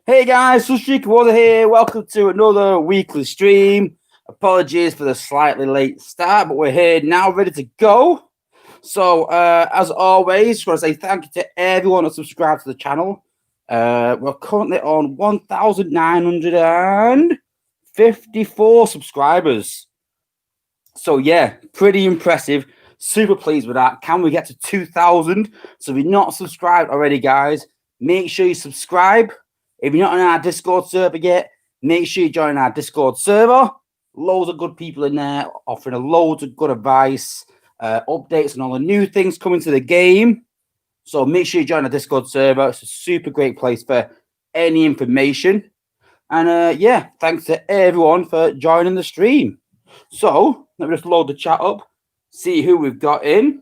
Hey guys, Sunstreaker Wozza here. Welcome to another weekly stream. Apologies for the slightly late start, but we're here now, ready to go. So, as always, just want to say thank you to everyone who subscribed to the channel. We're currently on 1,954 subscribers. So, yeah, pretty impressive. Super pleased with that. Can we get to 2,000? So, if you're not subscribed already, guys, make sure you subscribe. If you're not on our Discord server yet, make sure you join our Discord server. Loads of good people in there offering loads of good advice, updates, and all the new things coming to the game. So make sure you join our Discord server. It's a super great place for any information. And yeah, thanks to everyone for joining the stream. So let me just load the chat up, see who we've got in.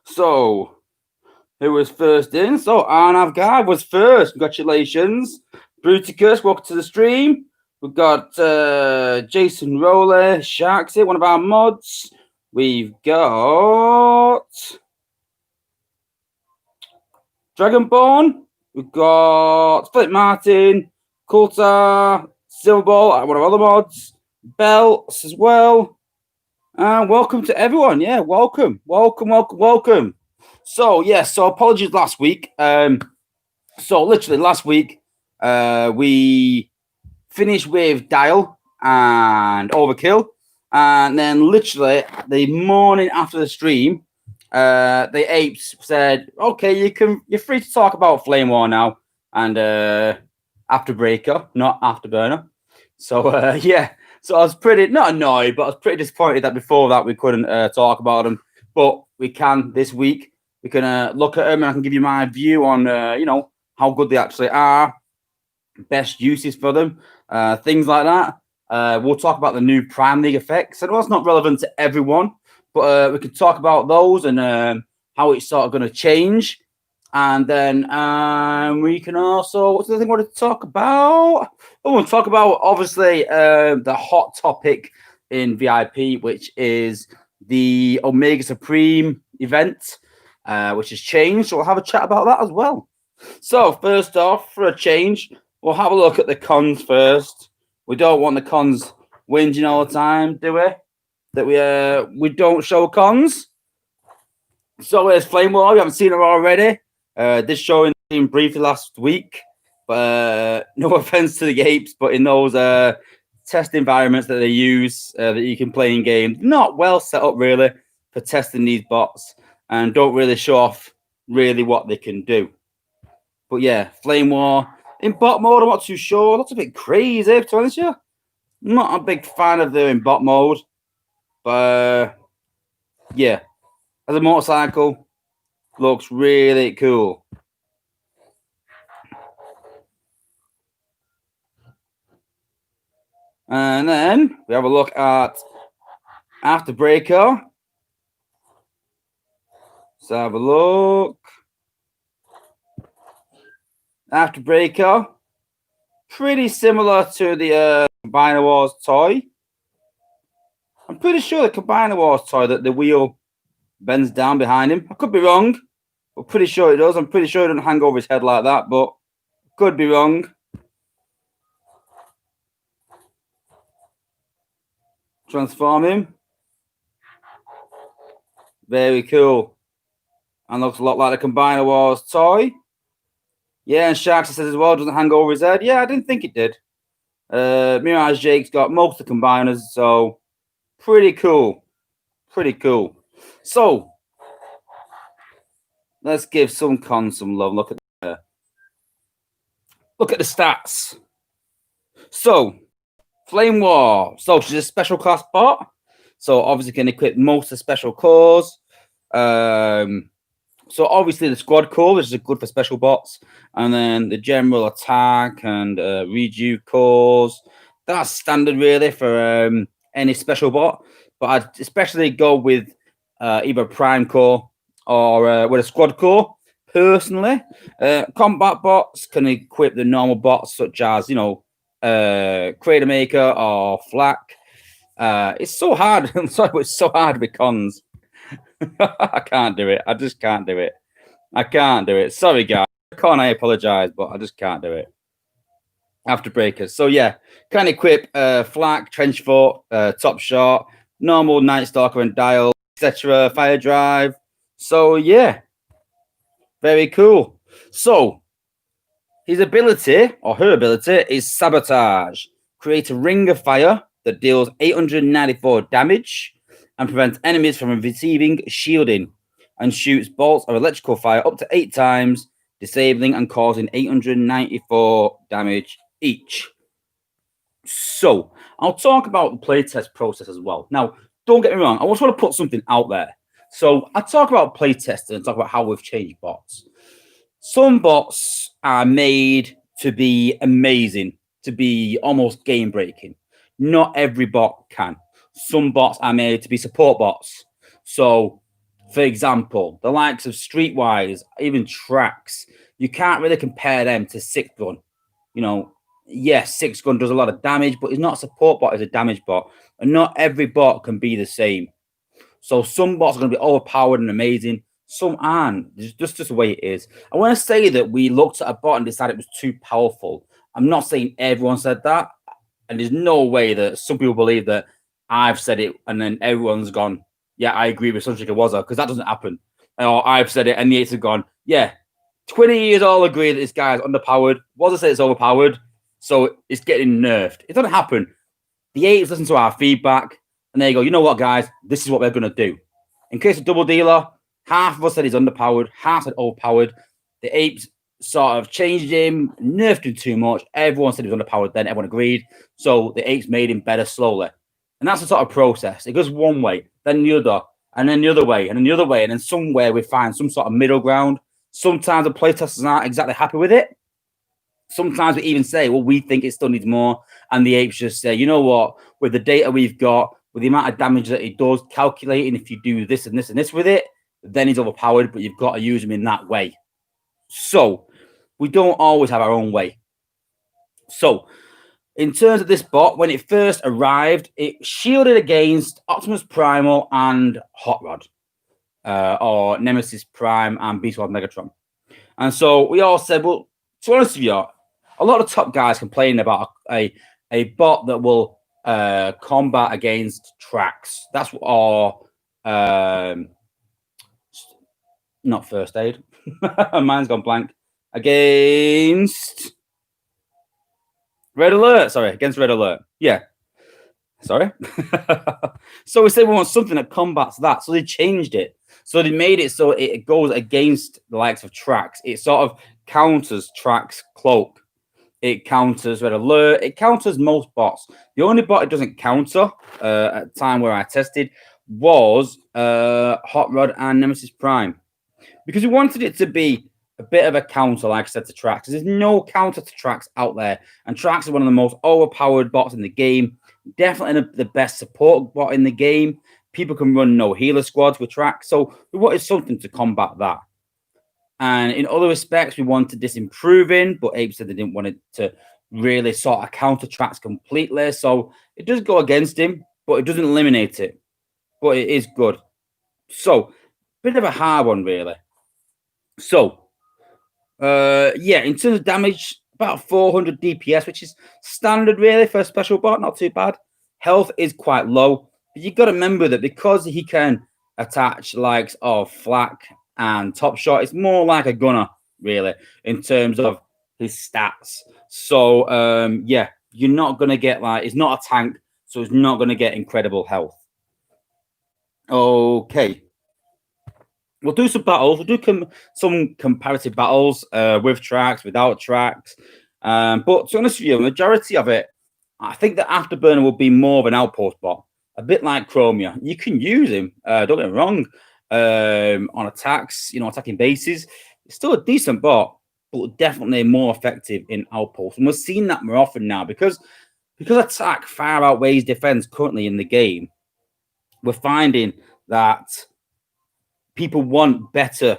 So, who was first in? So, Arnav Guy was first. Congratulations. Bruticus, welcome to the stream. We've got Jason Roller, Sharks here, one of our mods. We've got Dragonborn. We've got Philip Martin, Coulter, Silverball, one of our other mods. Belts as well. And welcome to everyone. Yeah, welcome. So, yeah, so apologies last week. So literally last week, we finished with Dial and Overkill. And then literally the morning after the stream, the apes said, okay, you're free to talk about Flamewar now and Afterbreaker, not Afterburner. So, yeah. So I was pretty, not annoyed, but I was pretty disappointed that before that we couldn't talk about them. But we can this week. We can look at them and I can give you my view on, how good they actually are, best uses for them, things like that. We'll talk about the new Prime League effects. I know it's not relevant to everyone, but we can talk about those and how it's sort of going to change. And then we can also, what's the other thing I want to talk about? I want to talk about, obviously, the hot topic in VIP, which is the Omega Supreme event, which has changed. So we'll have a chat about that as well. So first off, for a change, we'll have a look at the cons first. We don't want the cons whinging all the time, do we? That we don't show cons. So there's Flamewar. We haven't seen her already. This showing briefly last week, but no offense to the apes, but in those test environments that they use that you can play in game, not well set up really for testing these bots and don't really show off really what they can do. But yeah, Flamewar in bot mode, I'm not too sure. That's a bit crazy, to be honest with you. I'm not a big fan of them in bot mode, but yeah, as a motorcycle, looks really cool. And then we have a look at Afterbreaker. Let's have a look. Afterbreaker. Pretty similar to the Combiner Wars toy. I'm pretty sure the Combiner Wars toy that the wheel bends down behind him. I could be wrong. I'm pretty sure it does. I'm pretty sure it doesn't hang over his head like that, but could be wrong. Transform him. Very cool. And looks a lot like the Combiner Wars toy. Yeah, and Sharks says as well, doesn't hang over his head. Yeah, I didn't think it did. Mirage Jake's got most of the combiners, so pretty cool. Pretty cool. So let's give some cons some love. Look at the stats. So Flamewar. So she's a special class bot. So obviously can equip most of the special cores. So obviously the squad core, which is good for special bots, and then the general attack and redo cores. That's standard really for any special bot. But I'd especially go with either Prime Core or with a Squad Core, personally. Combat bots can equip the normal bots, such as, Creator Maker or Flak. It's so hard. I'm sorry, but it's so hard with cons. I can't do it. I just can't do it. I can't do it. Sorry, guys. Con, I apologize, but I just can't do it. Afterbreaker. So yeah, can equip flak, trench foot, top shot, normal night stalker and dial, etc. Fire drive. So yeah, very cool. So his ability or her ability is sabotage. Create a ring of fire that deals 894 damage and prevents enemies from receiving shielding, and shoots bolts of electrical fire up to 8 times, disabling and causing 894 damage each. So I'll talk about the playtest process as well. Now, don't get me wrong, I just want to put something out there. So I talk about playtesting and talk about how we've changed bots. Some bots are made to be amazing, to be almost game breaking. Not every bot can. Some bots are made to be support bots. So, for example, the likes of Streetwise, even Tracks, you can't really compare them to Six Gun. You know, yes, Six Gun does a lot of damage, but he's not a support bot, he's a damage bot. And not every bot can be the same. So some bots are going to be overpowered and amazing. Some aren't. It's just the way it is. I want to say that we looked at a bot and decided it was too powerful. I'm not saying everyone said that. And there's no way that some people believe that I've said it and then everyone's gone, yeah, I agree with Sunstreaker Wozza, because that doesn't happen. Or I've said it and the eights have gone, yeah, 20 years all agree that this guy is underpowered. Wozza said it's overpowered, so it's getting nerfed. It doesn't happen. The eights listen to our feedback and they go, you know what, guys, this is what we're going to do. In case of double dealer, half of us said he's underpowered, half said overpowered. The apes sort of changed him, nerfed him too much. Everyone said he was underpowered then, everyone agreed. So the apes made him better slowly. And that's the sort of process. It goes one way, then the other, and then the other way, and then the other way. And then somewhere we find some sort of middle ground. Sometimes the playtesters aren't exactly happy with it. Sometimes we even say, well, we think it still needs more. And the apes just say, you know what, with the data we've got, with the amount of damage that it does, calculating if you do this and this and this with it, then he's overpowered, but you've got to use him in that way. So we don't always have our own way. So in terms of this bot, when it first arrived, it shielded against Optimus Primal and Hot Rod, or Nemesis Prime and Beast Wars Megatron. And so we all said, well, to be honest with you, a lot of top guys complain about a bot that will combat against tracks. That's what, or not first aid. Mine's gone blank. Against Red Alert. Sorry, against Red Alert. Yeah. Sorry. So we said we want something that combats that. So they changed it. So they made it so it goes against the likes of tracks. It sort of counters tracks cloak. It counters Red Alert. It counters most bots. The only bot it doesn't counter at the time where I tested was Hot Rod and Nemesis Prime, because we wanted it to be a bit of a counter, like I said, to tracks. There's no counter to tracks out there, and tracks is one of the most overpowered bots in the game. Definitely the best support bot in the game. People can run no healer squads with tracks, so we wanted something to combat that. And in other respects, we wanted this improving, but Abe said they didn't want it to really sort of counter tracks completely. So it does go against him, but it doesn't eliminate it. But it is good. So, bit of a hard one, really. So, yeah, in terms of damage, about 400 DPS, which is standard, really, for a special bot. Not too bad. Health is quite low. But you've got to remember that because he can attach likes of flak and top shot, it's more like a gunner, really, in terms of his stats. So yeah, you're not going to get like, it's not a tank, so it's not going to get incredible health. Okay, we'll do some battles. We'll do some comparative battles with tracks, without tracks, but to be honest with you, the majority of it, I think that Afterburner will be more of an outpost bot, a bit like Chromia. You can use him, don't get me wrong, on attacks, you know, attacking bases. It's still a decent bot, but definitely more effective in outposts. And we're seeing that more often now because attack far outweighs defense currently in the game. We're finding that people want better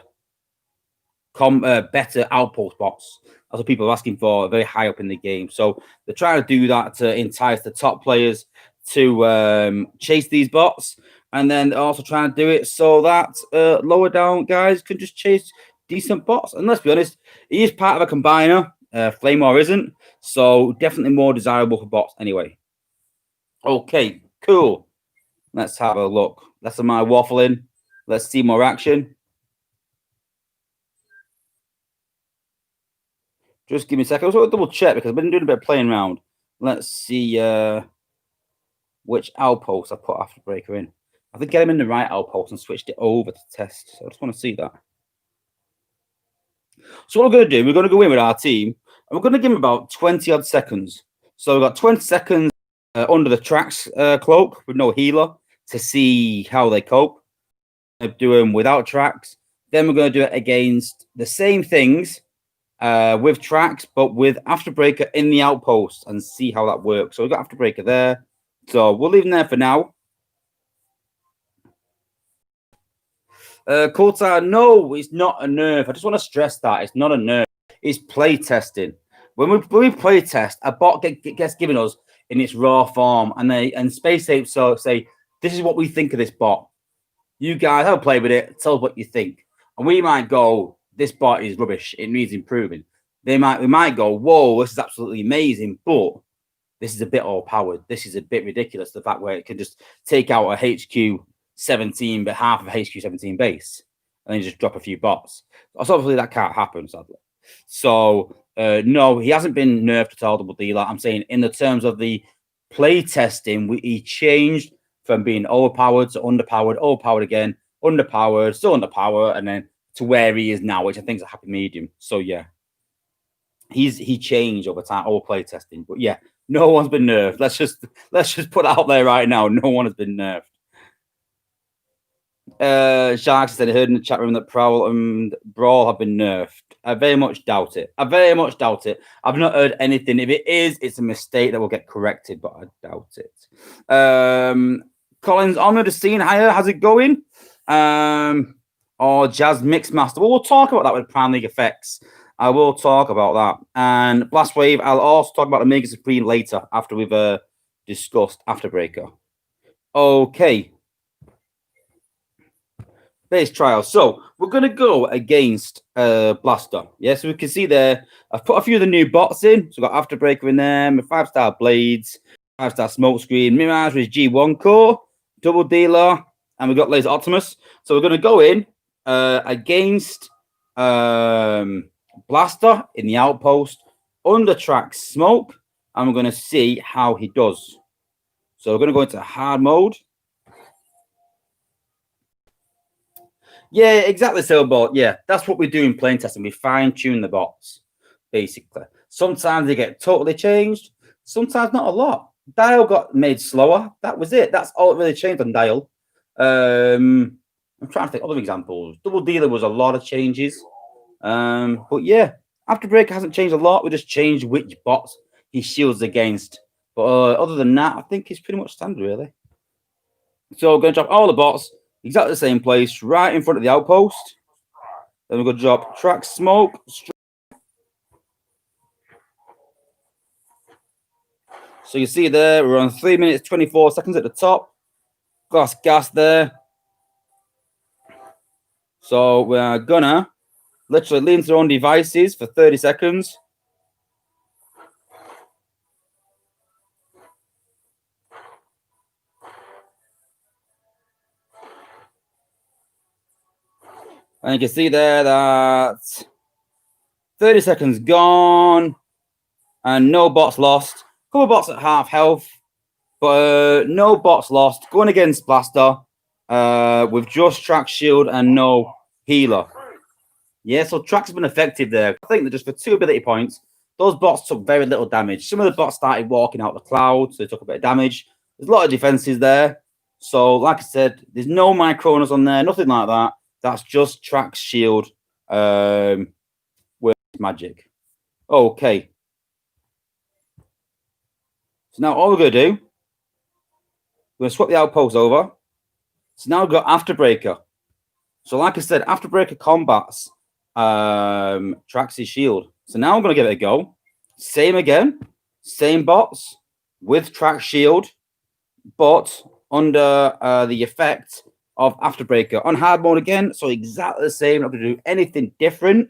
outpost bots. That's what people are asking for very high up in the game. So they're trying to do that to entice the top players to chase these bots, and then also trying to do it so that lower down guys can just chase decent bots. And let's be honest, he is part of a combiner. Flamewar isn't, so definitely more desirable for bots anyway. Okay, cool. Let's have a look. That's my waffling. Let's see more action. Just give me a second. I also want to double check because I've been doing a bit of playing around. Let's see which outpost I put Afterbreaker in. I think get him in the right outpost and switched it over to test. So I just want to see that. So what we're going to do, we're going to go in with our team, and we're going to give him about 20 odd seconds. So we've got 20 seconds under the tracks cloak with no healer to see how they cope. Do them without tracks. Then we're going to do it against the same things with tracks, but with Afterbreaker in the outpost and see how that works. So we've got Afterbreaker there. So we'll leave him there for now. Coulthard, no, it's not a nerf. I just want to stress that it's not a nerf. It's play testing. When we play test, a bot gets given us in its raw form, and Space Apes say, this is what we think of this bot. You guys have a play with it. Tell us what you think. And we might go, this bot is rubbish. It needs improving. We might go, whoa, this is absolutely amazing, but this is a bit overpowered. This is a bit ridiculous. The fact where it can just take out a HQ 17, but half of HQ 17 base, and then just drop a few bots. So obviously that can't happen, sadly. So no, he hasn't been nerfed at all, Double Dealer. I'm saying in the terms of the play testing, he changed from being overpowered to underpowered, overpowered again, underpowered, still underpowered, and then to where he is now, which I think is a happy medium. So yeah, he changed over time, over play testing. But yeah, no one's been nerfed. Let's just put it out there right now. No one has been nerfed. Sharks said I heard in the chat room that Prowl and Brawl have been nerfed. I very much doubt it. I've not heard anything. If it is, it's a mistake that will get corrected, but I doubt it. Collins, Honor the scene higher. How's it going? Or Jazz Mixmaster. Well, we'll talk about that with Prime League effects. I will talk about that. And Blastwave, I'll also talk about the Mega Supreme later after we've discussed Afterbreaker. Okay. Base trial. So we're going to go against Blaster. Yeah, so we can see there, I've put a few of the new bots in. So we've got Afterbreaker in there, 5-star Blades, 5-star Smokescreen, Mirage with G1 core, Double Dealer, and we've got Laser Optimus. So we're going to go in against Blaster in the outpost, under track Smoke, and we're going to see how he does. So we're going to go into hard mode. Yeah, exactly, Sailboat. Yeah, that's what we do in playing testing. We fine-tune the bots, basically. Sometimes they get totally changed. Sometimes not a lot. Dial got made slower. That was it. That's all it really changed on Dial. I'm trying to think of other examples. Double Dealer was a lot of changes. But yeah, Afterbreaker hasn't changed a lot. We just changed which bots he shields against. But other than that, I think it's pretty much standard, really. So we're going to drop all the bots exactly the same place, right in front of the outpost. Then we're going to drop track Smoke. So you see there, we're on 3 minutes, 24 seconds at the top. Gas there. So we're gonna literally lean to our own devices for 30 seconds. And you can see there that 30 seconds gone and no bots lost. A couple of bots at half health, but no bots lost. Going against Blaster with just track shield and no healer. Yeah, so track's been effective there. I think that just for 2 ability points, those bots took very little damage. Some of the bots started walking out the cloud, so they took a bit of damage. There's a lot of defenses there. So, like I said, there's no Micronas on there, nothing like that. That's just track's shield with magic. Okay. So now all we're going to do, we're going to swap the outpost over. So now we've got Afterbreaker. So like I said, Afterbreaker combats Trax's shield. So now I'm going to give it a go. Same again. Same bots with Trax shield. but under the effect of Afterbreaker. On hard mode again, so exactly the same. Not going to do anything different.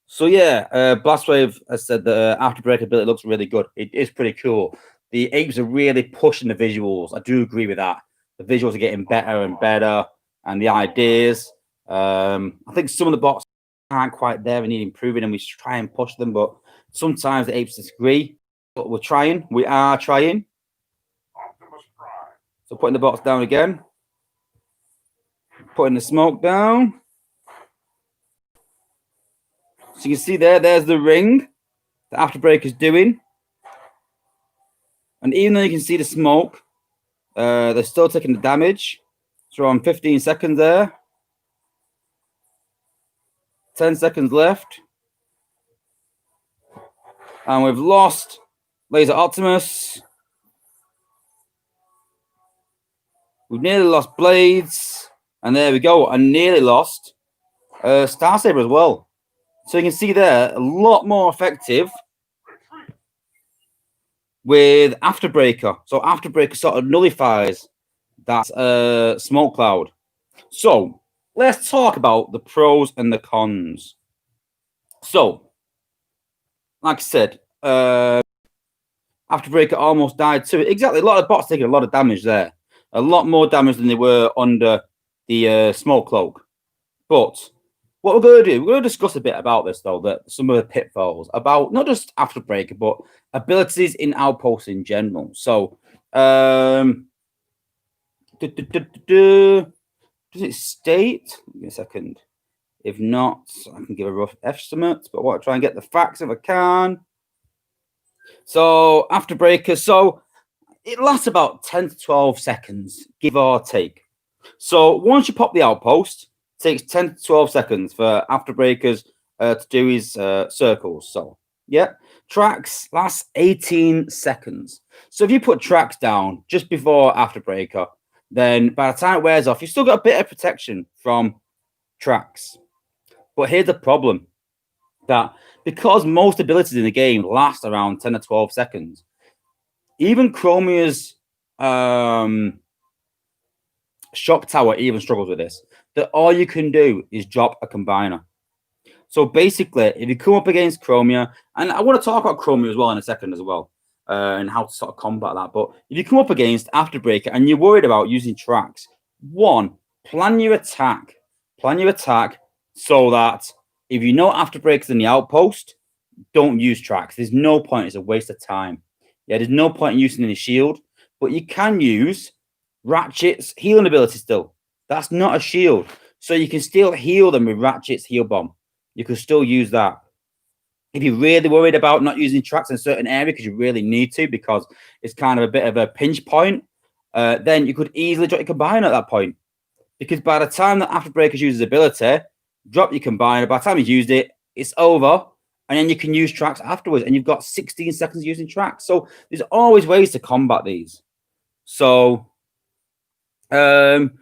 So yeah, Blastwave has said the Afterbreaker ability looks really good. It is pretty cool. The apes are really pushing the visuals. I do agree with that. The visuals are getting better and better, and the ideas. I think some of the bots aren't quite there and need improving, and we try and push them, but sometimes the apes disagree. But we're trying. We are trying. So putting the bots down again. Putting the smoke down. So you can see there's the ring that Afterbreaker is doing. And even though you can see the smoke, they're still taking the damage. So on 15 seconds there. 10 seconds left. And we've lost Laser Optimus. We've nearly lost Blades. And there we go. I nearly lost Star Saber as well. So you can see there, a lot more effective with Afterbreaker. So Afterbreaker sort of nullifies that smoke cloud. So let's talk about the pros and the cons. So, like I said, Afterbreaker almost died too. Exactly, a lot of bots taking a lot of damage there. A lot more damage than they were under the smoke cloak. But what we're going to do, we're going to discuss a bit about this, though, that some of the pitfalls about not just Afterbreaker, but abilities in Outposts in general. So, does it state? Give me a second. If not, I can give a rough estimate, but I want to try and get the facts if I can. So, Afterbreaker, so it lasts about 10 to 12 seconds, give or take. So, once you pop the outpost, it takes 10 to 12 seconds for Afterbreakers to do his circles. So, yeah, tracks last 18 seconds. So, if you put tracks down just before Afterbreaker, then by the time it wears off, you've still got a bit of protection from tracks. But here's the problem, that because most abilities in the game last around 10 to 12 seconds, even Chromia's Shock Tower even struggles with this, that all you can do is drop a combiner. So basically, if you come up against Chromia, and I want to talk about Chromia as well in a second as well, and how to sort of combat that. But if you come up against Afterbreaker and you're worried about using tracks, one, plan your attack. Plan your attack so that if you know Afterbreaker's in the outpost, don't use tracks. There's no point. It's a waste of time. Yeah, there's no point in using any shield, but you can use Ratchet's healing ability still. That's not a shield. So you can still heal them with Ratchet's heal bomb. You can still use that. If you're really worried about not using tracks in a certain area because you really need to, because it's kind of a bit of a pinch point, then you could easily drop your combine at that point. Because by the time that Afterbreaker uses ability, drop your combiner. By the time you've used it, it's over. And then you can use tracks afterwards. And you've got 16 seconds using tracks. So there's always ways to combat these. So, Vincent's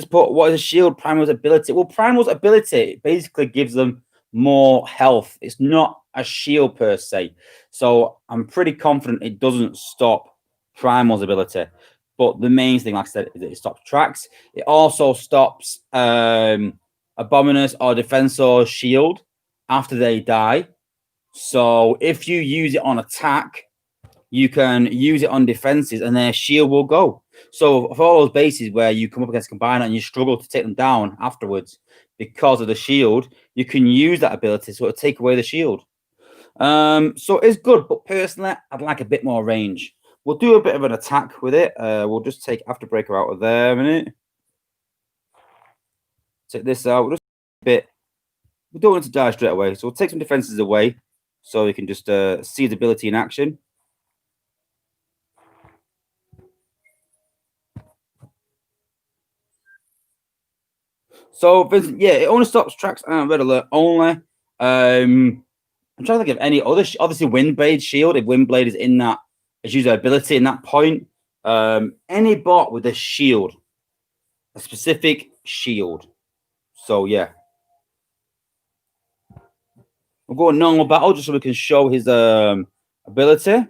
put, what is a shield Primal's ability? Well, Primal's ability basically gives them more health. It's not a shield per se. So I'm pretty confident it doesn't stop Primal's ability. But the main thing, like I said, is that it stops tracks. It also stops Abominus or Defensor's shield after they die. So if you use it on attack, you can use it on defenses and their shield will go. So for all those bases where you come up against a combiner and you struggle to take them down afterwards because of the shield, you can use that ability to sort of take away the shield. So it's good, but personally, I'd like a bit more range. We'll do a bit of an attack with it. We'll just take Afterbreaker out of there a minute. Take this out. We'll just a bit. We don't want to die straight away, so we'll take some defenses away so we can just see his ability in action. So, Vincent, yeah, it only stops tracks and red alert only. I'm trying to think of any other. Obviously, Windblade shield. If Windblade is in that, it's used ability in that point. Any bot with a shield, a specific shield. So yeah. We'll go normal battle just so we can show his ability.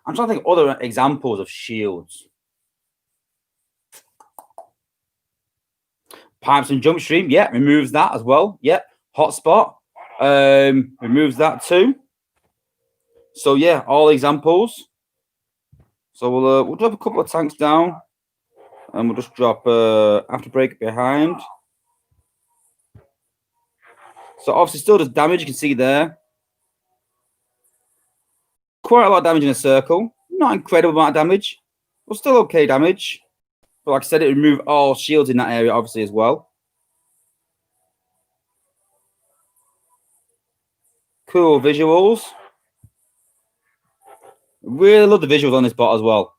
I'm trying to think of other examples of shields. Pipes and jump stream, yeah, removes that as well. Yep, hotspot, removes that too. So yeah, all examples. So we'll drop a couple of tanks down, and we'll just drop Afterbreaker behind. So obviously still does damage. You can see there, quite a lot of damage in a circle. Not incredible amount of damage, but still okay damage. But like I said, it removed all shields in that area, obviously, as well. Cool visuals. Really love the visuals on this bot as well.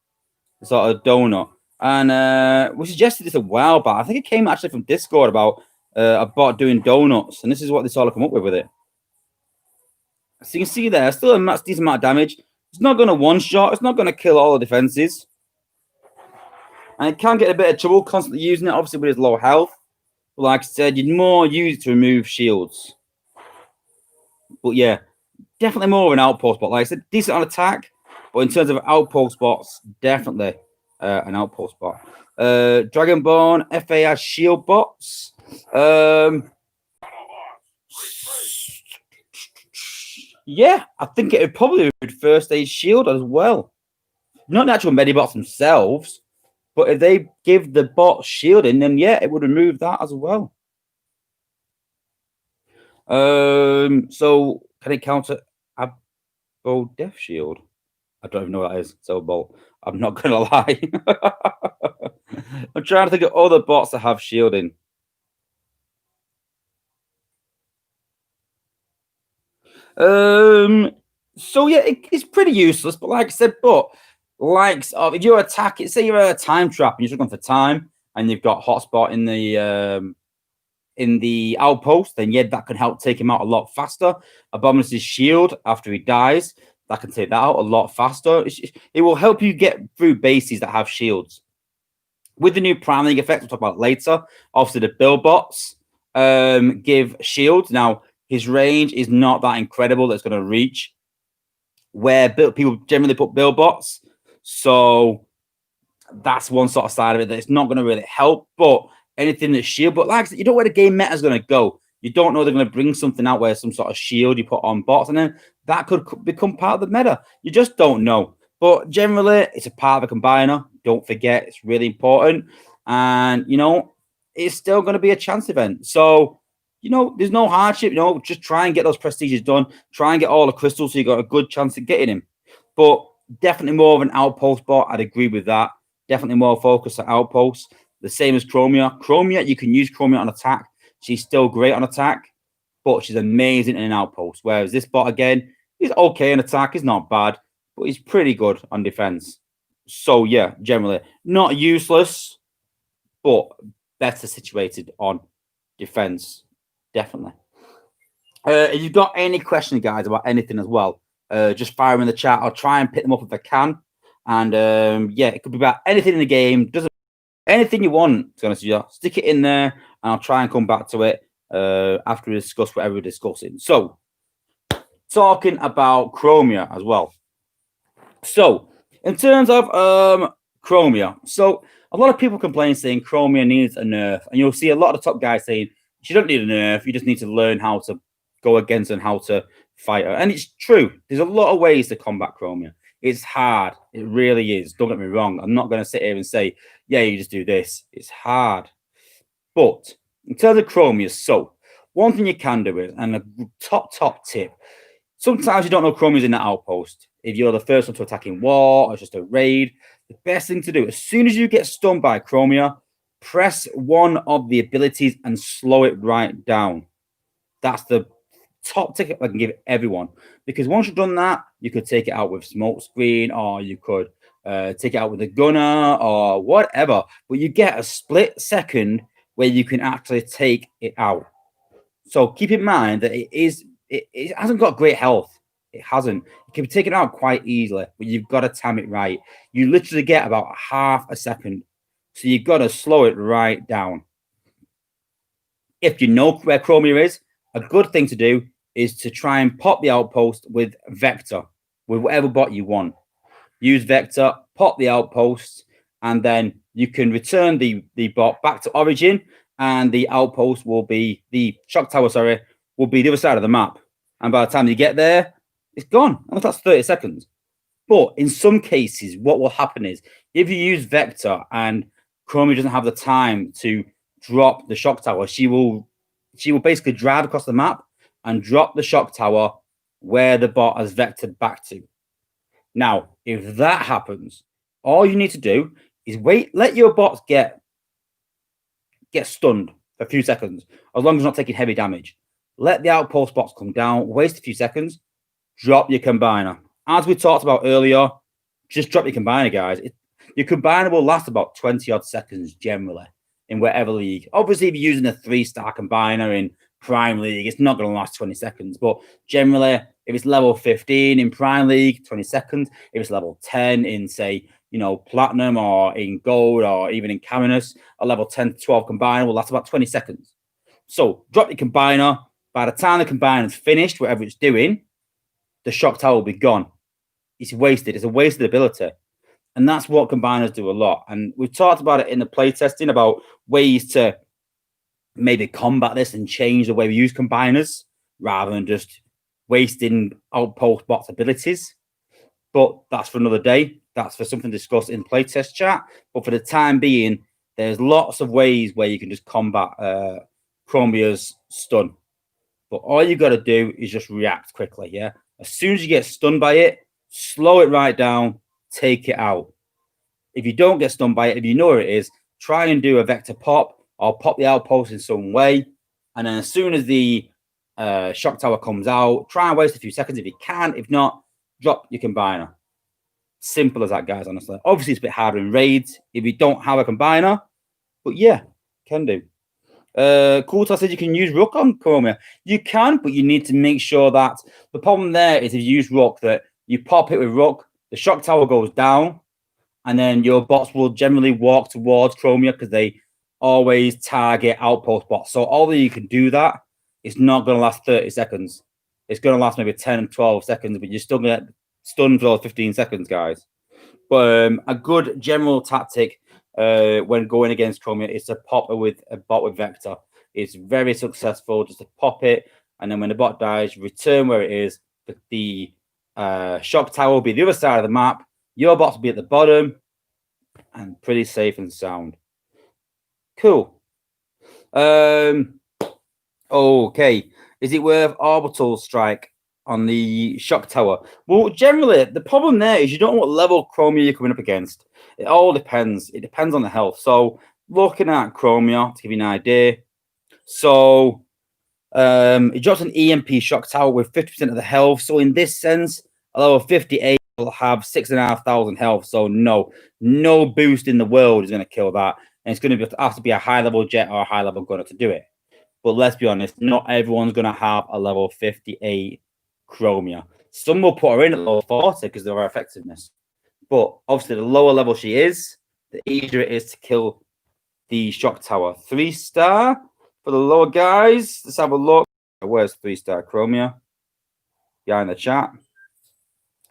It's sort of donut. And we suggested this a while back. I think it came actually from Discord about a bot doing donuts. And this is what they sort of come up with it. So you can see there, still a decent amount of damage. It's not going to one-shot. It's not going to kill all the defenses. And it can get a bit of trouble constantly using it, obviously, with his low health. But like I said, you'd more use it to remove shields. But yeah, definitely more of an outpost bot. Like I said, decent on attack. But in terms of outpost bots, definitely an outpost bot. Dragonborn, FA has shield bots. Yeah, I think it would probably be first aid shield as well. Not the actual medibots themselves, but if they give the bot shielding, then yeah, it would remove that as well. So can it counter Abbo Death Shield? I don't even know what that is. So bolt. I'm not gonna lie. I'm trying to think of other bots that have shielding. So yeah, it's pretty useless, but like I said, likes of if you're attacking, say you're a time trap and you're looking for time and you've got hotspot in the outpost, then yeah, that can help take him out a lot faster. Abominus' shield after he dies, that can take that out a lot faster. It will help you get through bases that have shields. With the new Prime League effect, we'll talk about later. Obviously, the build bots give shields. Now, his range is not that incredible that's going to reach where people generally put build bots. So that's one sort of side of it that it's not going to really help. But anything that's shield, but like I said, you don't know where the game meta is going to go. You don't know they're going to bring something out where some sort of shield you put on bots, and then that could become part of the meta. You just don't know. But generally, it's a part of a combiner. Don't forget, it's really important. And, it's still going to be a chance event. So, there's no hardship. Just try and get those prestiges done. Try and get all the crystals so you got a good chance of getting him. But definitely more of an outpost bot. I'd agree with that. Definitely more focused on outposts. The same as Chromia. Chromia, you can use Chromia on attack. She's still great on attack, but she's amazing in an outpost. Whereas this bot, again, is okay in attack. He's not bad, but he's pretty good on defense. So, yeah, generally, not useless, but better situated on defense. Definitely. If you've got any questions, guys, about anything as well, just fire them in the chat. I'll try and pick them up if I can. And, yeah, it could be about anything in the game. Doesn't anything you want, to be honest with you, stick it in there, and I'll try and come back to it after we discuss whatever we're discussing. So, talking about Chromia as well. So, in terms of Chromia, so a lot of people complain saying Chromia needs a nerf, and you'll see a lot of the top guys saying she don't need a nerf. You just need to learn how to go against and how to fight her. And it's true. There's a lot of ways to combat Chromia. It's hard. It really is. Don't get me wrong. I'm not going to sit here and say, yeah, you just do this. It's hard. But in terms of Chromia, so one thing you can do is, and a top tip, sometimes you don't know Chromia's in that outpost. If you're the first one to attack in war or it's just a raid, the best thing to do, as soon as you get stunned by Chromia, press one of the abilities and slow it right down. That's the top tip I can give everyone, because once you've done that, you could take it out with smoke screen, or you could take it out with a gunner or whatever, but you get a split second where you can actually take it out. So keep in mind that it hasn't got great health. It hasn't. It can be taken out quite easily, but you've got to time it right. You literally get about half a second, so you've got to slow it right down. if you know where Chromia is, a good thing to do is to try and pop the outpost with Vector, with whatever bot you want. Use Vector, pop the outpost, and then you can return the bot back to origin, and the outpost will be, the shock tower, sorry, will be the other side of the map. And by the time you get there, it's gone. And that's 30 seconds. But in some cases, what will happen is if you use Vector and Chromia doesn't have the time to drop the shock tower, she will basically drive across the map and drop the shock tower where the bot has vectored back to. Now, if that happens, all you need to do is wait, let your bots get stunned for a few seconds, as long as you're not taking heavy damage. Let the outpost bots come down, waste a few seconds, drop your combiner. As we talked about earlier, just drop your combiner, guys. Your combiner will last about 20 odd seconds generally in whatever league. Obviously, if you're using a 3-star combiner in Prime League, it's not going to last 20 seconds. But generally, if it's level 15 in Prime League, 20 seconds. If it's level 10 in, say, Platinum or in Gold or even in Caminus, a level 10 to 12 combiner will last about 20 seconds. So drop your combiner. By the time the combiner is finished, whatever it's doing, the shock tower will be gone. It's wasted. It's a wasted ability. And that's what combiners do a lot. And we've talked about it in the playtesting about ways to maybe combat this and change the way we use combiners rather than just wasting outpost bots' abilities. But that's for another day. That's for something discussed in playtest chat. But for the time being, there's lots of ways where you can just combat Chromia's stun. But all you got to do is just react quickly, yeah? As soon as you get stunned by it, slow it right down, take it out. If you don't get stunned by it, if you know where it is, try and do a Vector pop or pop the outpost in some way. And then as soon as the shock tower comes out, try and waste a few seconds if you can. If not, drop your combiner. Simple as that, guys, honestly. Obviously, it's a bit harder in raids if you don't have a combiner. But yeah, can do. Cooltar said you can use Rook on Chromia. You can, but you need to make sure that the problem there is if you use Rook, that you pop it with Rook, the shock tower goes down, and then your bots will generally walk towards Chromia because they always target outpost bots. So although you can do that, it's not going to last 30 seconds. It's going to last maybe 10, 12 seconds, but you're still going to get stunned for 15 seconds, guys. But a good general tactic when going against Chromia is to pop it with a bot with Vector. It's very successful just to pop it, and then when the bot dies, return where it is. The shock tower will be the other side of the map. Your bots will be at the bottom, and pretty safe and sound. Cool. Okay. Is it worth orbital strike on the shock tower? Well, generally, the problem there is you don't know what level Chromia you're coming up against. It all depends. It depends on the health. So, looking at Chromia, to give you an idea. So, it drops an EMP shock tower with 50% of the health. So, in this sense, a level 58 will have 6,500 health. So, no boost in the world is going to kill that. And it's going to have to be a high-level jet or a high-level gunner to do it. But let's be honest, not everyone's going to have a level 58 Chromia. Some will put her in at level 40 because of her effectiveness. But obviously, the lower level she is, the easier it is to kill the shock tower. 3-star for the lower guys. Let's have a look. Where's 3-star Chromia? Behind the chat.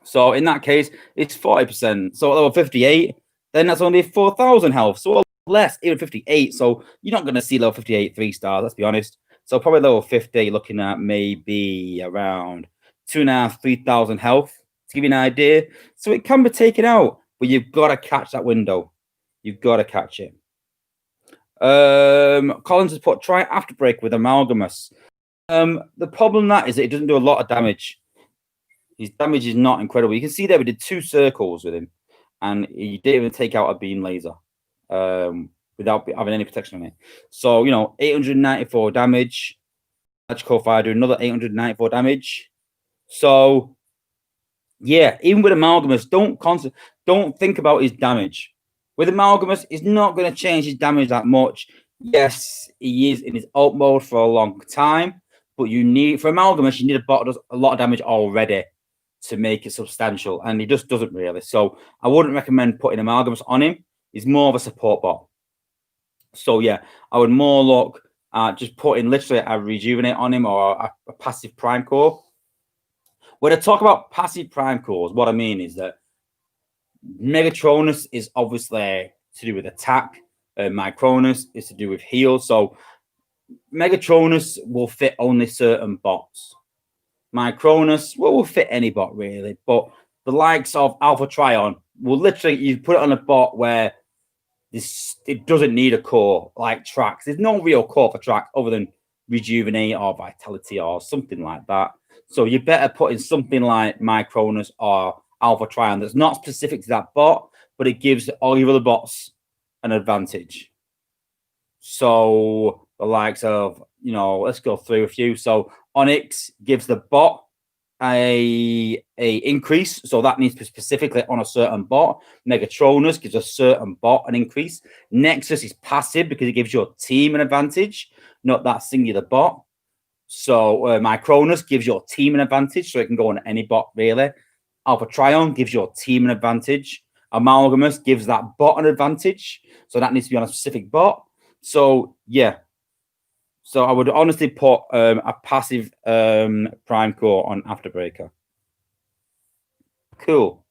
So in that case, it's 40%. So at level 58, then that's only 4,000 health. So less, even 58. So you're not going to see level 58 3-stars, let's be honest. So probably level 50, you're looking at maybe around 2,500, 3,000 health, to give you an idea. So it can be taken out, but you've got to catch that window. You've got to catch it. Collins has put, try Afterbreaker with Amalgamous. The problem that is that it doesn't do a lot of damage. His damage is not incredible. You can see there we did 2 circles with him, and he didn't even take out a beam laser without having any protection on it. So, 894 damage. Magical Fire do another 894 damage. So, yeah, even with Amalgamous, don't think about his damage. With Amalgamous, it's not going to change his damage that much. Yes, he is in his ult mode for a long time, but for Amalgamous, you need a bot that does a lot of damage already to make it substantial, and he just doesn't really. So I wouldn't recommend putting Amalgamous on him. He's more of a support bot. So yeah, I would more look just putting literally a rejuvenate on him or a passive prime core. When I talk about passive prime cores, what I mean is that Megatronus is obviously to do with attack. Micronus is to do with heal. So Megatronus will fit only certain bots. Micronus will fit any bot really, but the likes of Alpha Trion will literally, you put it on a bot where it doesn't need a core like Trax. There's no real core for Trax other than Rejuvenate or Vitality or something like that. So you better put in something like Micronus or Alpha Trion that's not specific to that bot, but it gives all your other bots an advantage. So the likes of, let's go through a few. So Onyx gives the bot a increase, so that needs to be specifically on a certain bot. Megatronus gives a certain bot an increase. Nexus is passive because it gives your team an advantage, not that singular bot. So Micronus gives your team an advantage, so it can go on any bot really. Alpha Trion gives your team an advantage. Amalgamous gives that bot an advantage, so that needs to be on a specific bot. So yeah, so I would honestly put a passive prime core on Afterbreaker. Cool.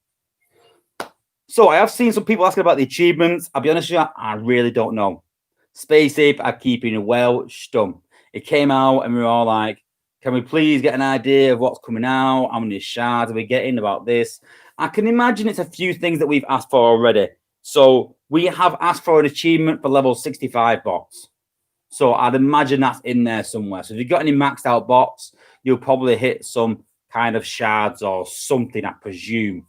So I have seen some people asking about the achievements. I'll be honest with you, I really don't know. Space Ape are keeping it well stum. It came out and we were all like, can we please get an idea of what's coming out? How many shards are we getting about this? I can imagine it's a few things that we've asked for already. So we have asked for an achievement for level 65 bots. So I'd imagine that's in there somewhere. So if you've got any maxed out bots, you'll probably hit some kind of shards or something, I presume.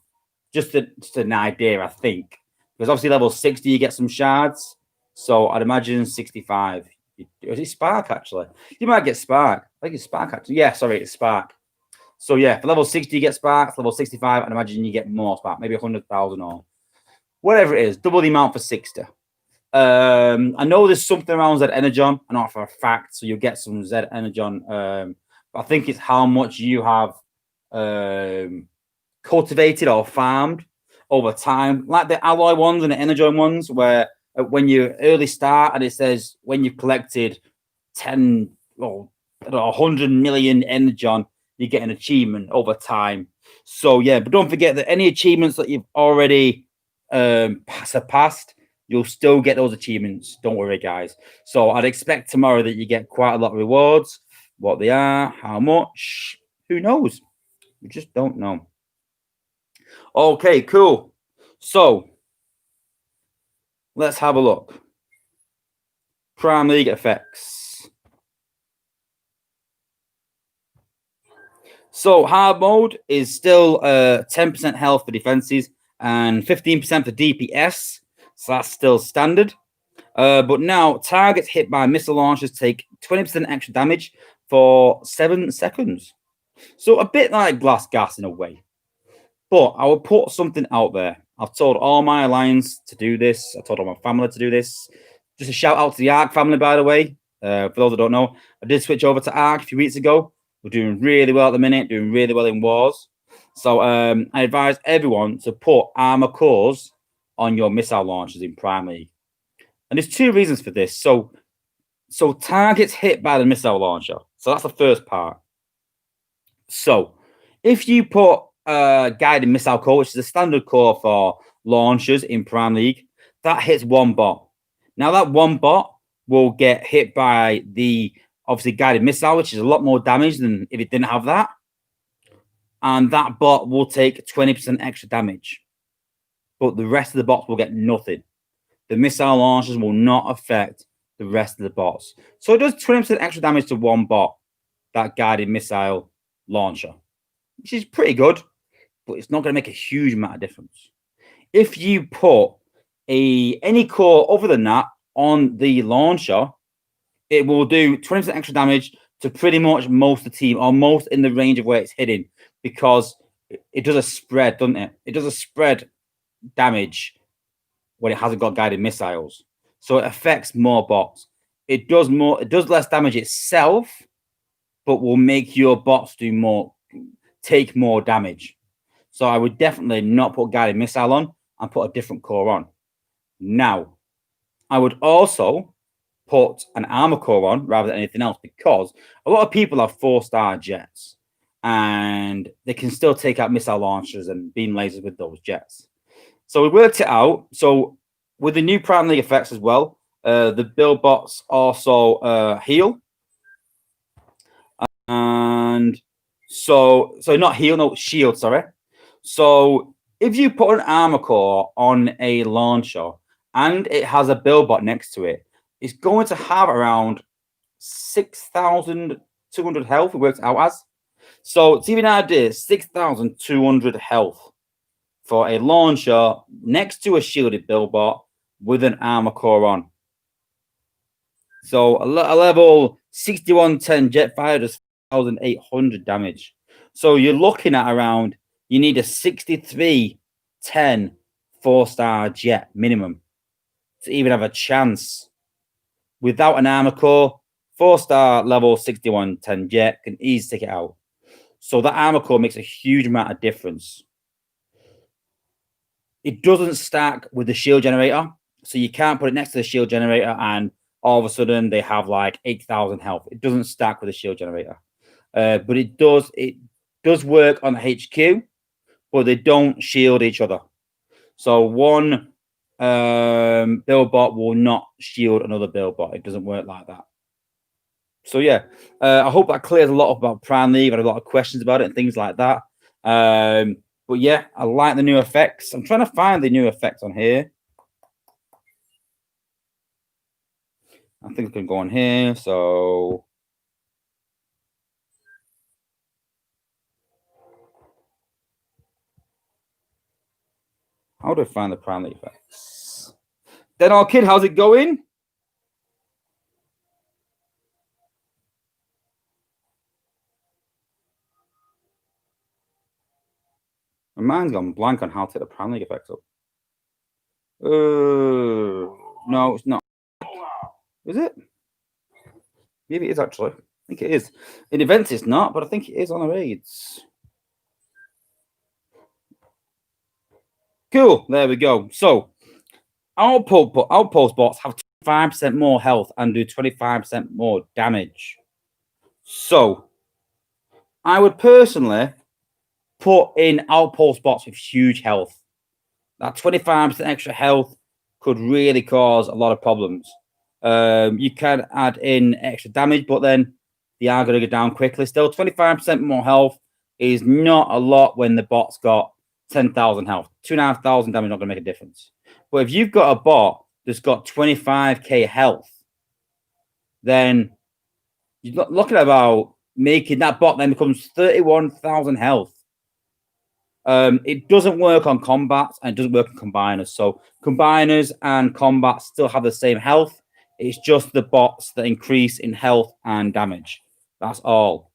Just an idea, I think. Because obviously level 60, you get some shards. So I'd imagine 65. Is it Spark, actually? You might get Spark. I think it's Spark, actually. Yeah, sorry, it's Spark. So yeah, for level 60, you get Sparks. Level 65, I'd imagine you get more Spark. Maybe 100,000 or whatever it is. Double the amount for 60. I know there's something around Z Energon, and not for a fact, so you'll get some Z Energon. I think it's how much you have cultivated or farmed over time, like the alloy ones and the Energon ones, where when you early start and it says when you've collected 10 or 100 million Energon, you get an achievement over time. So yeah, but don't forget that any achievements that you've already surpassed, you'll still get those achievements. Don't worry, guys. So I'd expect tomorrow that you get quite a lot of rewards. What they are, how much, who knows? We just don't know. Okay, cool. So let's have a look. Prime League effects. So hard mode is still 10% health for defenses and 15% for DPS. So that's still standard. But now targets hit by missile launchers take 20% extra damage for 7 seconds. So a bit like Glass Gas in a way. But I will put something out there. I've told all my alliance to do this. I told all my family to do this. Just a shout out to the Ark family, by the way. For those that don't know, I did switch over to Ark a few weeks ago. We're doing really well at the minute, doing really well in wars. So I advise everyone to put armor cores on your missile launchers in Prime League. And there's 2 reasons for this. So targets hit by the missile launcher. So that's the first part. So if you put guided missile core, which is a standard core for launchers in Prime League, that hits 1 bot. Now that 1 bot will get hit by the obviously guided missile, which is a lot more damage than if it didn't have that. And that bot will take 20% extra damage. But the rest of the bots will get nothing. The missile launchers will not affect the rest of the bots. So it does 20% extra damage to 1 bot, that guided missile launcher, which is pretty good, but it's not going to make a huge amount of difference. If you put any core other than that on the launcher, it will do 20% extra damage to pretty much most of the team, or most in the range of where it's hitting, because it does a spread, doesn't it? It does a spread damage when it hasn't got guided missiles. So it affects more bots. It does less damage itself, but will make your bots take more damage. So I would definitely not put guided missile on and put a different core on. Now, I would also put an armor core on rather than anything else, because a lot of people have 4-star jets and they can still take out missile launchers and beam lasers with those jets. So we worked it out. So with the new Prime League effects as well, the build bots also heal. And so not heal, no, shield, sorry. So if you put an armor core on a launcher and it has a build bot next to it, it's going to have around 6,200 health, it works out as. So to give you an idea, 6,200 health for a launcher next to a shielded build bot with an armor core on. So a level 6110 Jetfire does 1,800 damage. So you're looking at around, you need a 6310 4-star jet minimum to even have a chance. Without an armor core, 4-star level 6110 jet can easily take it out. So that armor core makes a huge amount of difference. It doesn't stack with the shield generator, so you can't put it next to the shield generator and all of a sudden they have like 8,000 health. It doesn't stack with the shield generator, but it does work on the HQ, but they don't shield each other. So one build bot will not shield another build bot. It doesn't work like that. So yeah, I hope that clears a lot about Prime League. I had a lot of questions about it and things like that. But yeah, I like the new effects. I'm trying to find the new effects on here. I think I can go on here. So how do I find the Prime League effects? Then our kid, how's it going? My mind's gone blank on how to take the Prime League effects up. No, it's not. Is it? Maybe it is actually. I think it is. In events, it's not, but I think it is on the raids. Cool. There we go. So, outpost bots have 25% more health and do 25% more damage. So, I would personally put in outpost bots with huge health. That 25% extra health could really cause a lot of problems. You can add in extra damage, but then they are going to go down quickly. Still, 25% more health is not a lot when the bot's got 10,000 health. 2,500 damage not going to make a difference. But if you've got a bot that's got 25k health, then you're looking at about making that bot then becomes 31,000 health. It doesn't work on combats and it doesn't work on combiners. So combiners and combats still have the same health. It's just the bots that increase in health and damage. That's all.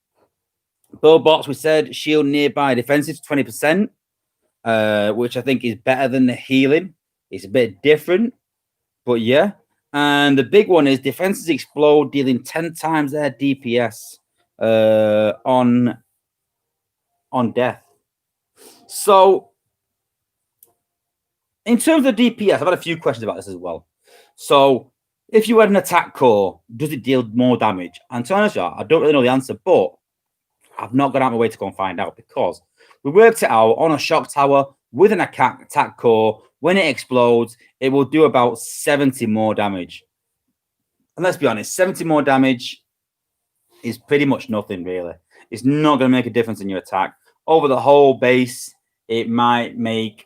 Build bots, we said, shield nearby defensive 20%, which I think is better than the healing. It's a bit different, but yeah. And the big one is defenses explode, dealing 10 times their DPS on death. So, in terms of DPS, I've had a few questions about this as well. So, if you had an attack core, does it deal more damage? And to be honest, I don't really know the answer, but I've not gone out of my way to go and find out because we worked it out on a shock tower with an attack core. When it explodes, it will do about 70 more damage. And let's be honest, 70 more damage is pretty much nothing, really. It's not going to make a difference in your attack. Over the whole base, it might make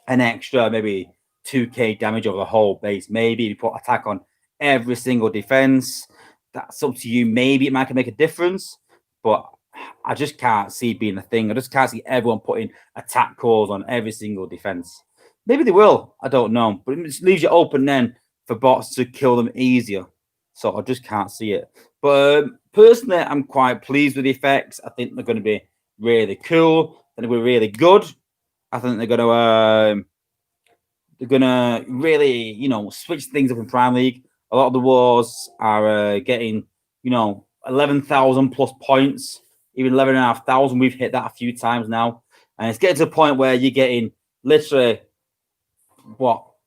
an extra maybe 2k damage over the whole base. Maybe if you put attack on every single defense, that's up to you. Maybe it might make a difference, but I just can't see it being a thing. I just can't see everyone putting attack cores on every single defense. Maybe they will. I don't know. But it just leaves you open then for bots to kill them easier. So I just can't see it. But personally, I'm quite pleased with the effects. I think they're going to be really cool. I think they're really good. I think they're going to really, switch things up in Prime League. A lot of the wars are getting, 11,000 plus points, even 11,500. We've hit that a few times now. And it's getting to the point where you're getting literally,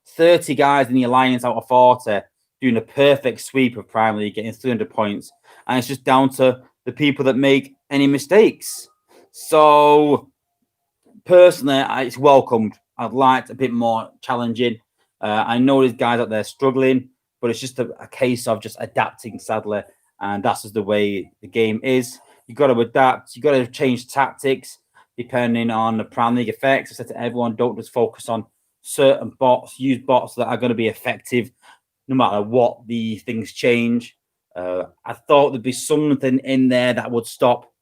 30 guys in the alliance out of 40 doing a perfect sweep of Prime League, getting 300 points. And it's just down to the people that make any mistakes. So, personally, it's welcomed. I'd like a bit more challenging. I know there's guys out there struggling, but it's just a case of just adapting, sadly. And that's just the way the game is. You've got to adapt. You've got to change tactics depending on the Prime League effects. I said to everyone, don't just focus on certain bots. Use bots that are going to be effective no matter what the things change. I thought there'd be something in there that would stop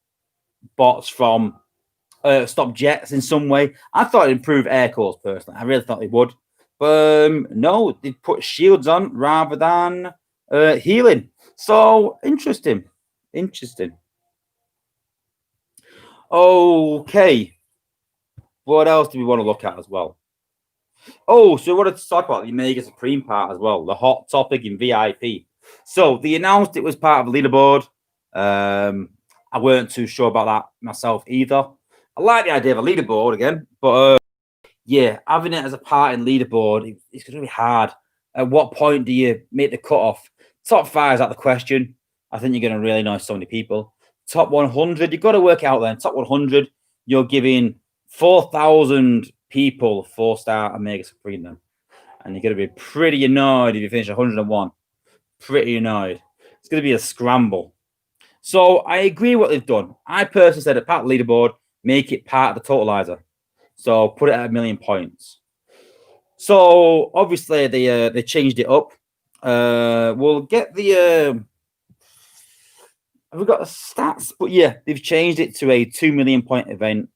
bots from stop jets in some way. I thought it'd improve air cores personally. I really thought it would. But no, they put shields on rather than healing. So interesting. Interesting. Okay. What else do we want to look at as well? Oh, so we wanted to talk about the Mega Supreme part as well, the hot topic in VIP. So they announced it was part of a leaderboard. I weren't too sure about that myself either. I like the idea of a leaderboard again, but yeah, having it as a part in leaderboard, it's going to be hard. At what point do you make the cutoff? Top 5 is out the question. I think you're going to really annoy so many people. Top 100, you've got to work out then. Top 100, you're giving 4,000 people 4-star Omega Supreme then. And you're going to be pretty annoyed if you finish 101. Pretty annoyed. It's going to be a scramble. So I agree what they've done. I personally said at part of the leaderboard, make it part of the totalizer. So put it at 1 million points. So obviously they changed it up. We'll get the we've got the stats, but yeah, they've changed it to a 2 million point event.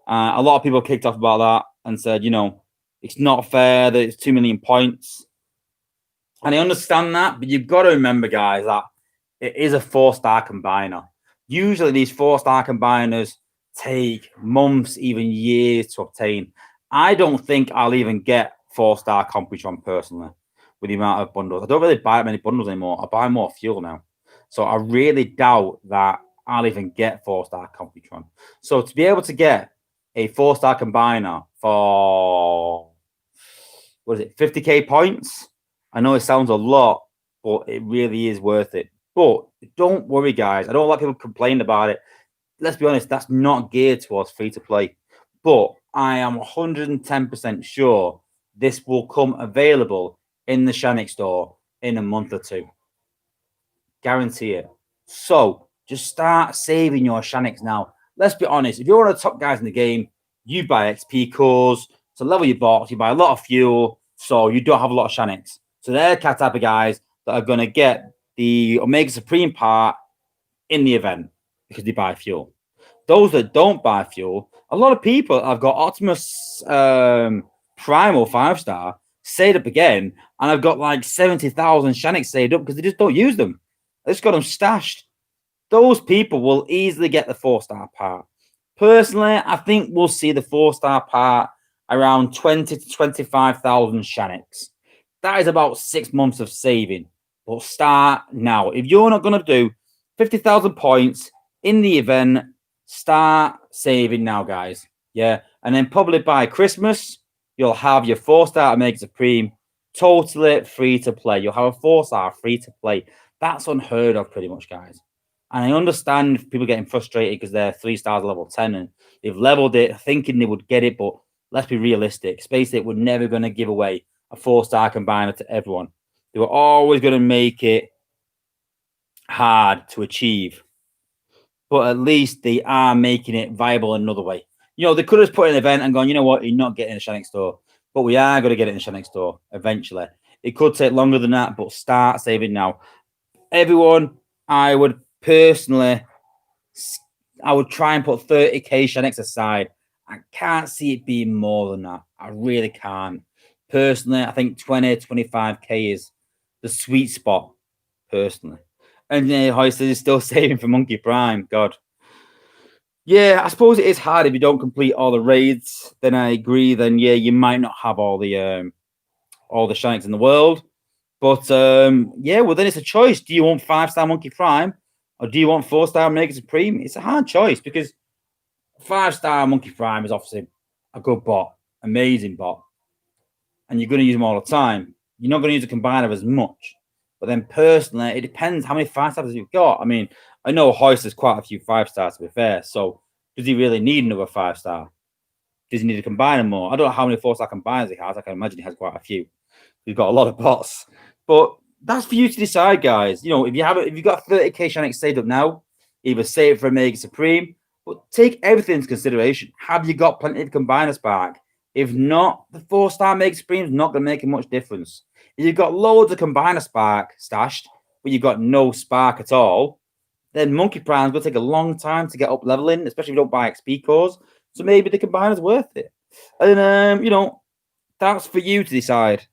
A lot of people kicked off about that and said, you know, it's not fair that it's 2 million points. And I understand that, but you've got to remember, guys, that it is a 4-star combiner. Usually these 4-star combiners take months, even years to obtain. I don't think I'll even get 4-star Computron personally with the amount of bundles. I don't really buy many bundles anymore. I buy more fuel now. So I really doubt that I'll even get 4-star Computron. So to be able to get a 4-star combiner for, what is it, 50k points? I know it sounds a lot, but it really is worth it. But don't worry, guys. I don't like people complain about it. Let's be honest, that's not geared towards free-to-play. But I am 110% sure this will come available in the Shanix store in a month or 2. Guarantee it. So just start saving your Shanix now. Let's be honest. If you're one of the top guys in the game, you buy XP cores to level your box. You buy a lot of fuel, so you don't have a lot of Shanix. So they're the type of guys that are going to get the Omega Supreme part in the event because they buy fuel. Those that don't buy fuel, a lot of people have got Optimus Prime or 5-star saved up again, and I've got like 70,000 Shanix saved up because they just don't use them. They just got them stashed. Those people will easily get the 4-star part. Personally, I think we'll see the 4-star part around 20 to 25,000 Shanix. That is about 6 months of saving. But start now. If you're not going to do 50,000 points in the event, start saving now, guys. Yeah. And then probably by Christmas, you'll have your 4-star Omega Supreme totally free to play. You'll have a 4-star free to play. That's unheard of, pretty much, guys. And I understand people getting frustrated because they're 3 stars level 10 and they've leveled it thinking they would get it. But let's be realistic. SpaceX were never going to give away a 4-star combiner to everyone. They were always going to make it hard to achieve. But at least they are making it viable another way. You know, they could have put an event and gone, you know what, you're not getting a Shanix store. But we are going to get it in the Shanix store eventually. It could take longer than that, but start saving now. Everyone, I would personally, I would try and put 30k Shanix aside. I can't see it being more than that. I really can't. Personally, I think 20, 25k is the sweet spot, personally. And Hoyster is still saving for Monkey Prime. God. Yeah, I suppose it is hard if you don't complete all the raids. Then I agree. Then yeah, you might not have all the Shanix in the world. But yeah, well then it's a choice. Do you want 5-star Monkey Prime or do you want 4-star Omega Supreme? It's a hard choice because 5-star Monkey Prime is obviously a good bot, amazing bot, and you're going to use them all the time. You're not going to use a combiner as much. But then personally, it depends how many 5-stars you've got. I mean, I know Hoist has quite a few 5-stars, to be fair. So does he really need another 5-star? Does he need to combine them more? I don't know how many 4-star combiners he has. I can imagine he has quite a few. He's got a lot of bots. But that's for you to decide, guys. You know, if you've got 30k Shanix saved up now, either save it for a Mega Supreme, but take everything into consideration. Have you got plenty of combiners back? If not, the 4-star Mega Supreme is not going to make much difference. If you've got loads of combiner spark stashed, but you've got no spark at all, then Monkey Prime's going to take a long time to get up leveling, especially if you don't buy XP cores. So maybe the combiner's worth it. And, you know, that's for you to decide.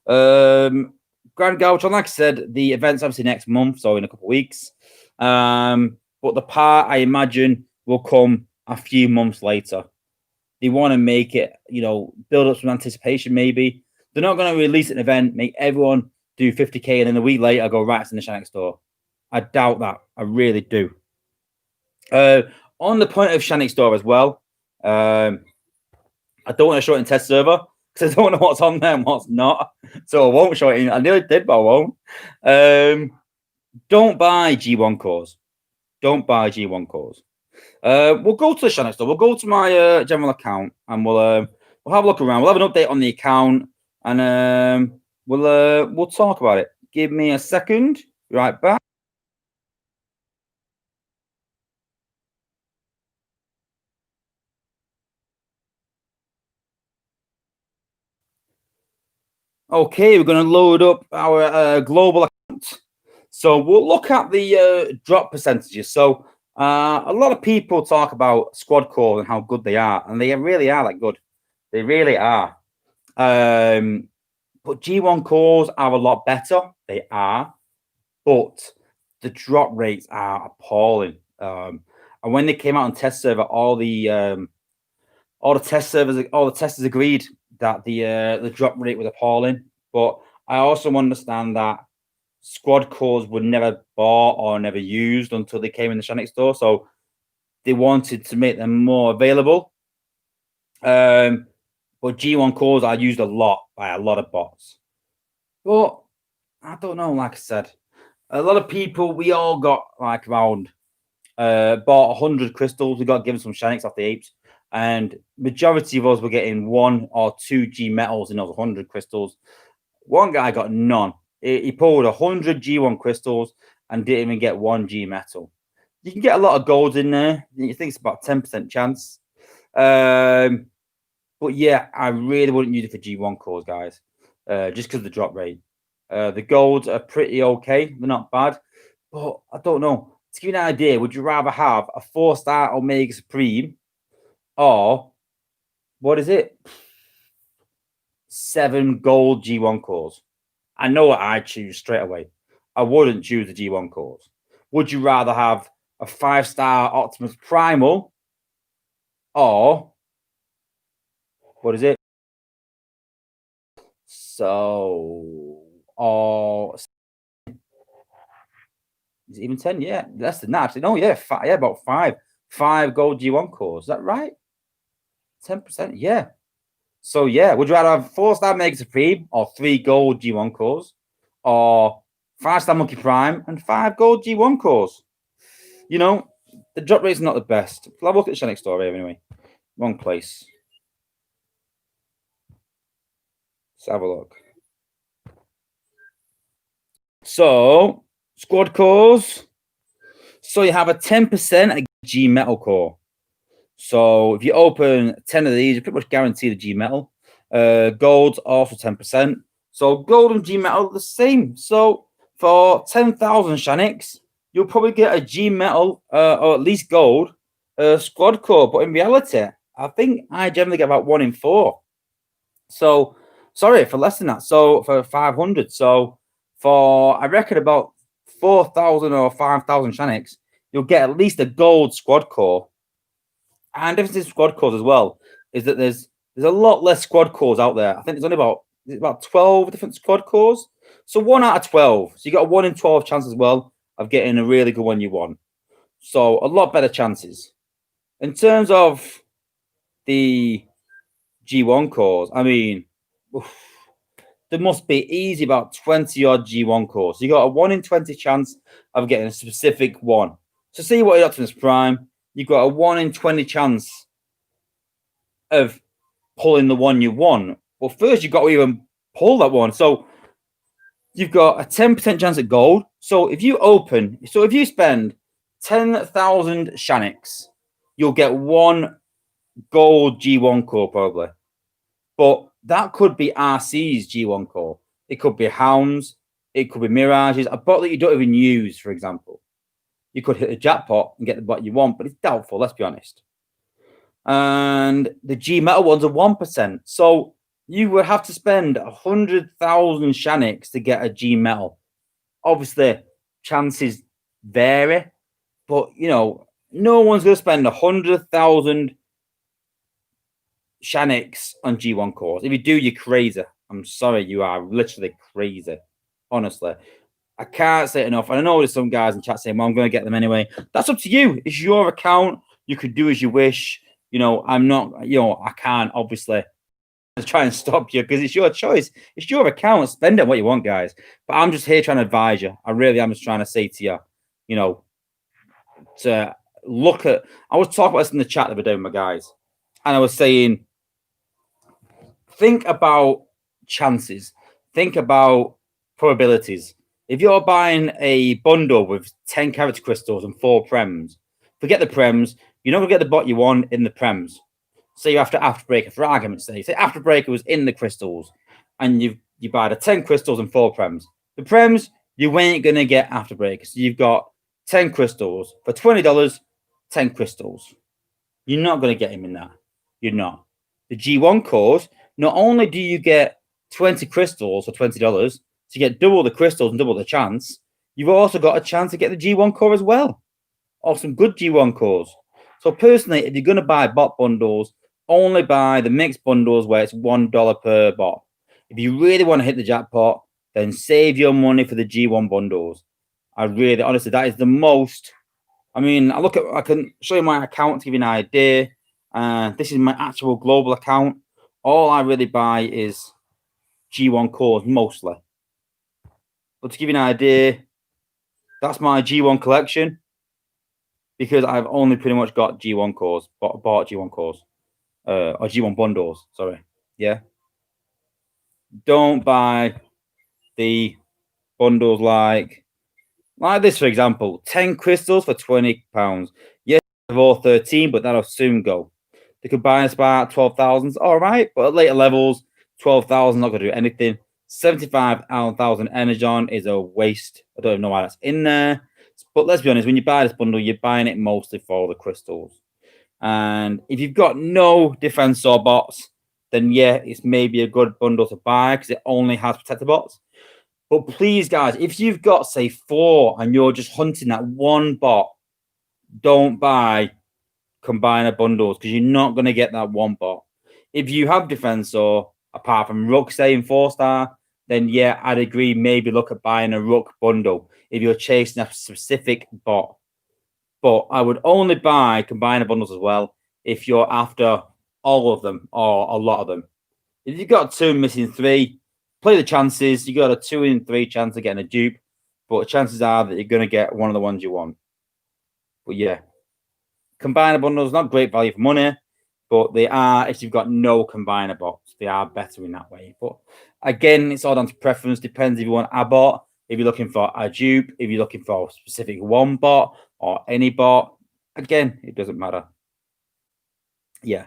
Grand Gauchon, like I said, the event's obviously next month, so in a couple of weeks. But the part, I imagine, will come a few months later. They want to make it, you know, build up some anticipation maybe. They're not going to release an event, make everyone do 50k, and then a week later go, right, it's in the Shanix store. I doubt that. I really do. On the point of Shanix store as well, I don't want to show it in test server because I don't know what's on there and what's not. So I won't show it in. I nearly did, but I won't. Don't buy G1 cores. Don't buy G1 cores. We'll go to the Shanix store. We'll go to my general account and we'll have a look around. We'll have an update on the account and we'll talk about it. Give me a second. Right back. Okay, we're going to load up our global account. So we'll look at the drop percentages. So a lot of people talk about squad cores and how good they are, and they really are that good. They really are. But G1 cores are a lot better. They are, but the drop rates are appalling. And when they came out on test server, all the testers agreed that the drop rate was appalling. But I also understand that squad cores were never bought or never used until they came in the Shanix store, so they wanted to make them more available. But G1 cores are used a lot by a lot of bots. But I don't know, like I said, a lot of people, we all got like around bought 100 crystals. We got given some Shanix off the apes, and majority of us were getting 1 or 2 G metals in those 100 crystals. One guy got none. He pulled 100 G1 crystals and didn't even get 1 G metal. You can get a lot of gold in there. You think it's about 10% chance. But yeah, I really wouldn't use it for G1 cores, guys, just because of the drop rate. The golds are pretty okay. They're not bad. But I don't know. To give you an idea, would you rather have a 4-star Omega Supreme or what is it? 7 gold G1 cores? I know what I'd choose straight away. I wouldn't choose the G1 cores. Would you rather have a 5-star Optimus Primal or what is it? So, or is it even 10? Yeah, less than that. Actually, no, yeah, about 5 gold G1 cores. Is that right? 10%? Yeah. So yeah, would you rather have 4-star Mega Supreme or 3 gold G1 cores, or 5-star Monkey Prime and 5 gold G1 cores? You know, the drop rate's not the best. Let's have a look at the Shanix store here anyway. Wrong place. Let's have a look. So squad cores. So you have a 10% G metal core. So if you open 10 of these, you pretty much guarantee the G metal. Gold also 10%. So gold and G metal are the same. So for 10,000 Shanix, you'll probably get a G metal or at least gold squad core. But in reality, I think I generally get about 1 in 4. So sorry for less than that. So for 500. So for I reckon about 4,000 or 5,000 Shanix, you'll get at least a gold squad core. And difference in squad cores as well is that there's a lot less squad cores out there. I think there's only about 12 different squad cores. So 1 out of 12. So you got a 1 in 12 chance as well of getting a really good one you want. So a lot better chances. In terms of the G1 cores, I mean, there must be easy about 20 odd G1 cores. So you got a 1 in 20 chance of getting a specific one. So see what your Optimus Prime, you've got a 1 in 20 chance of pulling the one you want. Well, first you've got to even pull that one. So you've got a 10% chance at gold. So if you spend 10,000 Shaniks, you'll get one gold G1 core probably. But that could be RC's G1 core. It could be Hounds. It could be Mirages. A bot that you don't even use, for example. You could hit the jackpot and get the bot you want, but it's doubtful, let's be honest. And the G Metal ones are 1%. So you would have to spend 100,000 Shaniks to get a G Metal. Obviously, chances vary, but no one's going to spend 100,000 Shaniks on G1 cores. If you do, you're crazy. I'm sorry, you are literally crazy. Honestly, I can't say it enough. And I know there's some guys in chat saying, well, I'm going to get them anyway. That's up to you. It's your account. You could do as you wish. I'm not, I can't obviously try and stop you because it's your choice. It's your account. Spend it what you want, guys. But I'm just here trying to advise you. I really am just trying to say to you, to look at, I was talking about this in the chat the other day with my guys. And I was saying, think about chances. Think about probabilities. If you're buying a bundle with 10 character crystals and 4 prems, forget the prems. You're not going to get the bot you want in the prems. Say you're after Afterbreaker, for argument's sake. Say Afterbreaker was in the crystals and you buy the 10 crystals and 4 prems. The prems, you ain't going to get Afterbreaker. So you've got 10 crystals. For $20, 10 crystals. You're not going to get him in that. You're not. The G1 cores, not only do you get 20 crystals for $20, so you get double the crystals and double the chance, you've also got a chance to get the G1 core as well. Or some good G1 cores. So personally, if you're going to buy bot bundles, only buy the mixed bundles where it's $1 per bot. If you really want to hit the jackpot, then save your money for the G1 bundles. Honestly, that is the most. I mean, I can show you my account to give you an idea. This is my actual global account. All I really buy is G1 cores mostly. But to give you an idea, that's my G1 collection because I've only pretty much got G1 cores, bought G1 cores, or G1 bundles. Sorry, yeah. Don't buy the bundles like this, for example. 10 crystals for £20. Yes, I've all 13, but that'll soon go. They could buy us about 12,000. All right, but at later levels, 12,000 not going to do anything. 75,000 Energon is a waste. I don't even know why that's in there. But let's be honest, when you buy this bundle, you're buying it mostly for the crystals. And if you've got no defensor bots, then yeah, it's maybe a good bundle to buy because it only has protector bots. But please, guys, if you've got, say, 4 and you're just hunting that one bot, don't buy combiner bundles because you're not going to get that one bot. If you have defensor, apart from Rook, say, in 4-star, then yeah, I'd agree. Maybe look at buying a Rook bundle if you're chasing a specific bot. But I would only buy combiner bundles as well if you're after all of them or a lot of them. If you've got 2 missing 3, play the chances. You got a 2 in 3 chance of getting a dupe, but chances are that you're going to get one of the ones you want. But yeah, combiner bundles, not great value for money, but they are, if you've got no combiner bots, they are better in that way. But again, it's all down to preference. Depends if you want a bot, if you're looking for a dupe, if you're looking for a specific one bot or any bot. Again, it doesn't matter. Yeah.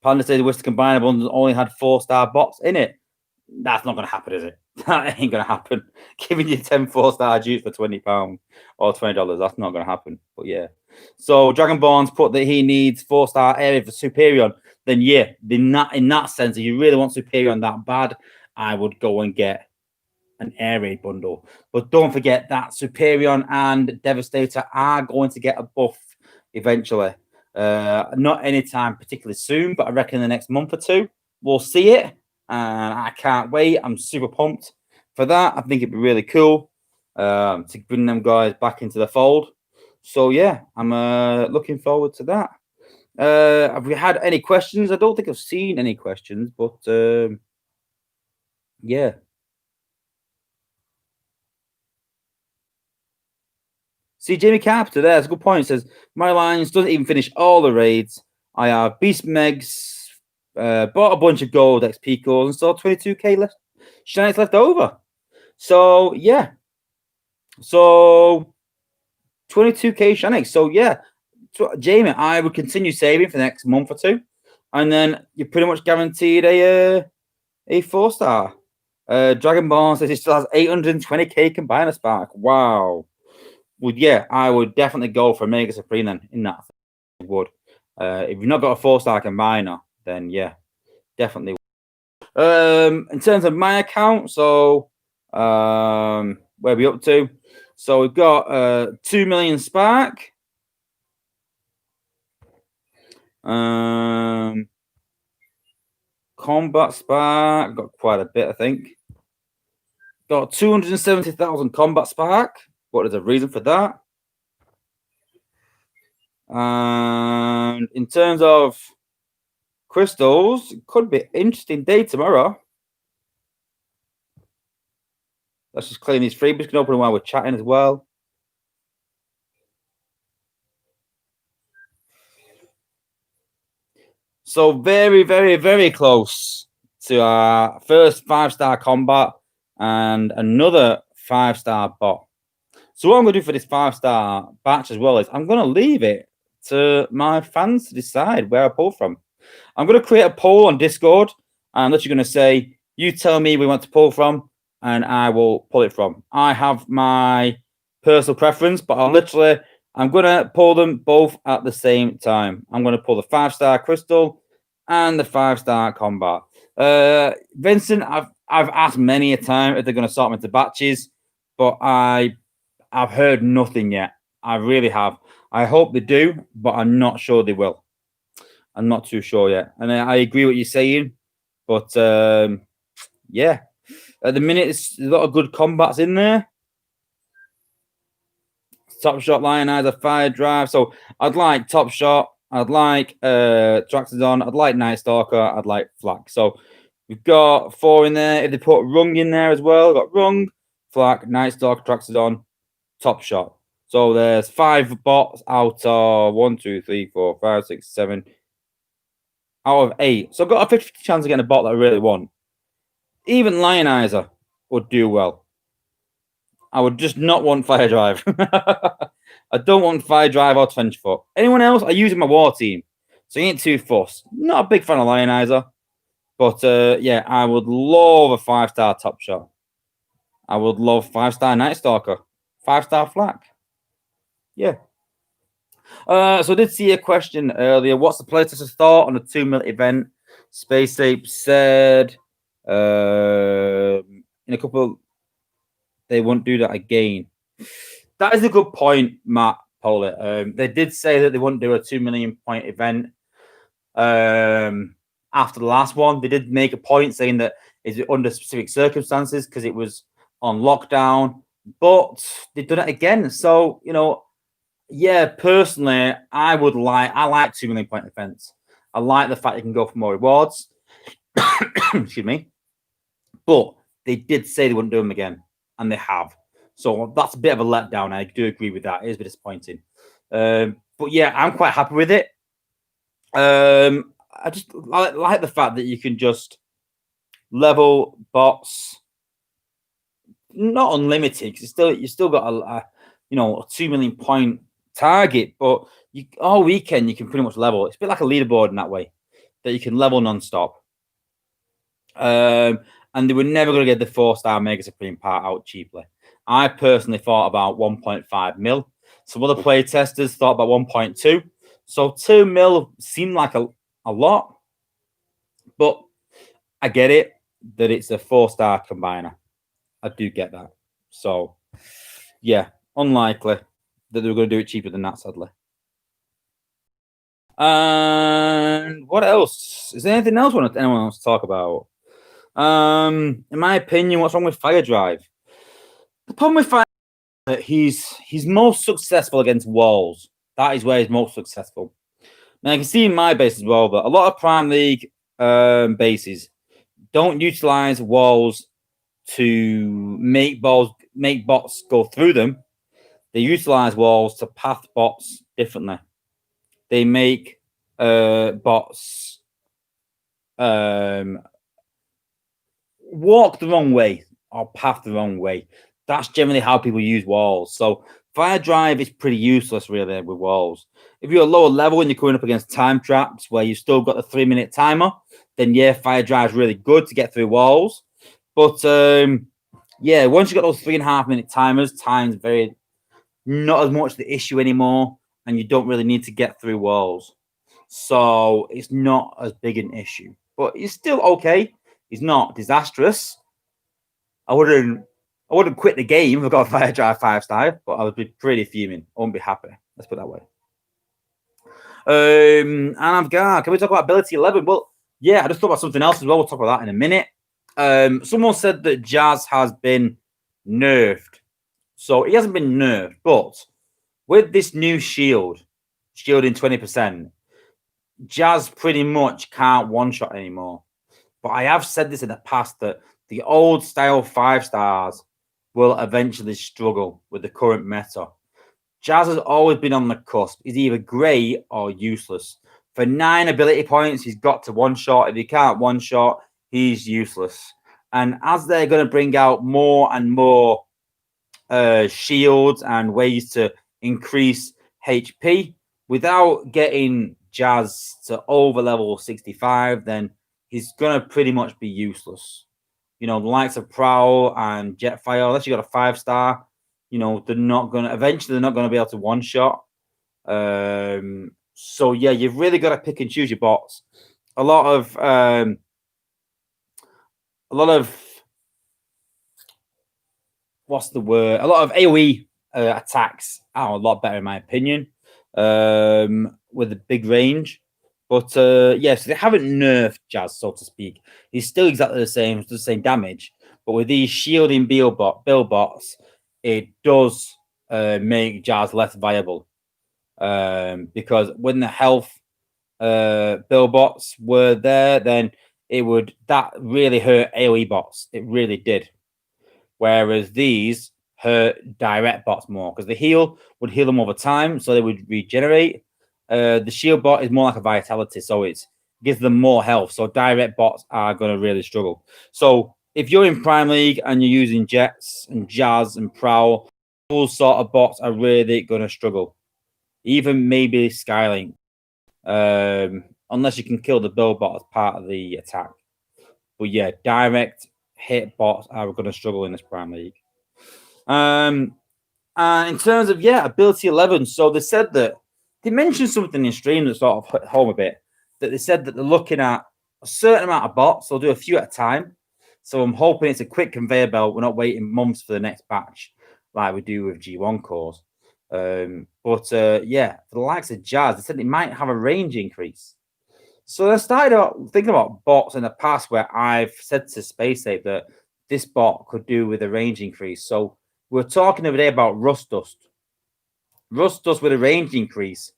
Panda says wish the combiner bundles only had 4-star bots in it. That's not going to happen, is it? That ain't going to happen. Giving you 10 4-star dupes for £20 or $20, that's not going to happen. But yeah. So Dragonborn's put that he needs 4-star area for Superion. Then yeah, in that sense, if you really want Superion that bad, I would go and get an area bundle. But don't forget that Superion and Devastator are going to get a buff eventually. Not anytime particularly soon, but I reckon in the next month or 2 we'll see it. And I can't wait. I'm super pumped for that. I think it'd be really cool to bring them guys back into the fold. So yeah, I'm looking forward to that. Have we had any questions? I don't think I've seen any questions, but yeah. See, Jamie Carpenter there, that's a good point. It says, my Alliance doesn't even finish all the raids. I have Beast Megs, bought a bunch of gold XP cores, and still 22k left. Shinies left over. So, yeah. So, 22k Shinies. So, yeah. Jamie, I would continue saving for the next month or two. And then you're pretty much guaranteed a 4-star. Dragon Ball says it still has 820k combiner spark. Wow. Well, yeah, I would definitely go for Mega Supreme then in that. I would. If you've not got a 4-star combiner, then yeah, definitely. In terms of my account, so where are we up to? So we've got 2 million spark. Combat spark, got quite a bit, I think. Got 270,000 combat spark. What is the reason for that? And in terms of crystals, it could be an interesting day tomorrow. Let's just clean these freebies. Can open them while we're chatting as well. So very, very, very close to our first 5-star combat and another 5-star bot. So what I'm going to do for this 5-star batch as well is I'm going to leave it to my fans to decide where I pull from. I'm going to create a poll on Discord, and that you're going to say, you tell me we want to pull from, and I will pull it from. I have my personal preference, but I'm going to pull them both at the same time. I'm going to pull the 5-star crystal and the 5-star combat. Vincent, I've asked many a time if they're going to sort them into batches, but I've heard nothing yet. I really have. I hope they do, but I'm not sure they will. I'm not too sure yet. And I agree with what you're saying, but yeah. At the minute, there's a lot of good combats in there. Top Shot, Lionizer, Fire Drive. So I'd like Top Shot. I'd like Traxodon. I'd like Night Stalker. I'd like Flak. So we've got 4 in there. If they put Rung in there as well, we've got Rung, Flak, Night Stalker, Traxodon, Top Shot. So there's 5 bots out of 1, 2, 3, 4, 5, 6, 7 out of 8. So I've got a 50 chance of getting a bot that I really want. Even Lionizer would do well. I would just not want Fire Drive. I don't want Fire Drive or Trench Foot. Anyone else? I use in my war team. So you ain't too fussed. Not a big fan of Lionizer. But yeah, I would love a 5-star Top Shot. I would love 5-star Night Stalker. 5-star Flak. Yeah. So I did see a question earlier. What's the playtester's thought on the 2 mil event? Space Ape said in a couple, they won't do that again. That is a good point, Matt Pollitt. They did say that they wouldn't do a 2 million point event after the last one. They did make a point saying that is it under specific circumstances because it was on lockdown, but they've done it again. So, you know, yeah, personally, I like 2 million point events. I like the fact you can go for more rewards. Excuse me. But they did say they wouldn't do them again, and they have. So that's a bit of a letdown. I do agree with that. It is a bit disappointing. But yeah, I'm quite happy with it. I like the fact that you can just level bots, not unlimited, because you still got a 2 million point target, but all weekend you can pretty much level. It's a bit like a leaderboard in that way, that you can level non-stop. And they were never going to get the 4-star Mega Supreme part out cheaply. I personally thought about 1.5 mil. Some other play testers thought about 1.2. So 2 mil seemed like a lot, but I get it that it's a 4-star combiner. I do get that. So yeah, unlikely that they were going to do it cheaper than that, sadly. And what else? Is there anything else anyone wants to talk about? In my opinion, what's wrong with Fire Drive? The problem with Fire Drive is that he's most successful against walls. That is where he's most successful. Now, you can see in my base as well that a lot of Prime League bases don't utilize walls to make bots go through them. they utilize walls to path bots differently. They make bots walk the wrong way or path the wrong way. That's generally how people use walls. So fire drive is pretty useless really with walls. If you're a lower level and you're coming up against time traps where you've still got the 3-minute timer, then yeah, fire drive is really good to get through walls. But yeah, once you've got those 3.5-minute timers, time's very not as much the issue anymore, and you don't really need to get through walls. So it's not as big an issue. But it's still okay. It's not disastrous. I wouldn't quit the game if I got a fire drive 5-star, but I would be pretty fuming. I wouldn't be happy. Let's put it that way. And I've got, can we talk about ability 11? Well, yeah, I just thought about something else as well. We'll talk about that in a minute. Someone said that Jazz has been nerfed. So he hasn't been nerfed, but with this new shielding 20%, Jazz pretty much can't one-shot anymore. But I have said this in the past that the old style 5-stars will eventually struggle with the current meta. Jazz has always been on the cusp. He's either great or useless. For 9 ability points, he's got to one-shot. If he can't one-shot, he's useless. And as they're going to bring out more and more shields and ways to increase HP without getting Jazz to over level 65, then he's going to pretty much be useless. You know, the likes of Prowl and Jetfire, unless you got a 5-star, you know, they're not going to be able to one-shot. So, yeah, you've really got to pick and choose your bots. A lot of what's the word? A lot of AoE attacks are a lot better, in my opinion, with a big range. But yeah, so they haven't nerfed Jazz, so to speak. He's still exactly the same damage. But with these shielding build bots, it does make Jazz less viable. Because when the health build bots were there, then that really hurt AoE bots. It really did. Whereas these hurt direct bots more because the heal would heal them over time, so they would regenerate. The shield bot is more like a vitality, so it gives them more health. So direct bots are going to really struggle. So if you're in Prime League and you're using Jets and Jazz and Prowl, those sort of bots are really going to struggle. Even maybe Skylink, unless you can kill the build bot as part of the attack. But yeah, direct hit bots are going to struggle in this Prime League. In terms of ability 11, so they said that they mentioned something in stream that sort of hit home a bit. That they said that they're looking at a certain amount of bots. They'll do a few at a time. So I'm hoping it's a quick conveyor belt. We're not waiting months for the next batch like we do with G1 cores. Yeah, for the likes of Jazz, they said it might have a range increase. So I started out thinking about bots in the past where I've said to SpaceApe that this bot could do with a range increase. So we're talking the other day about Rust Dust. Rust Dust with a range increase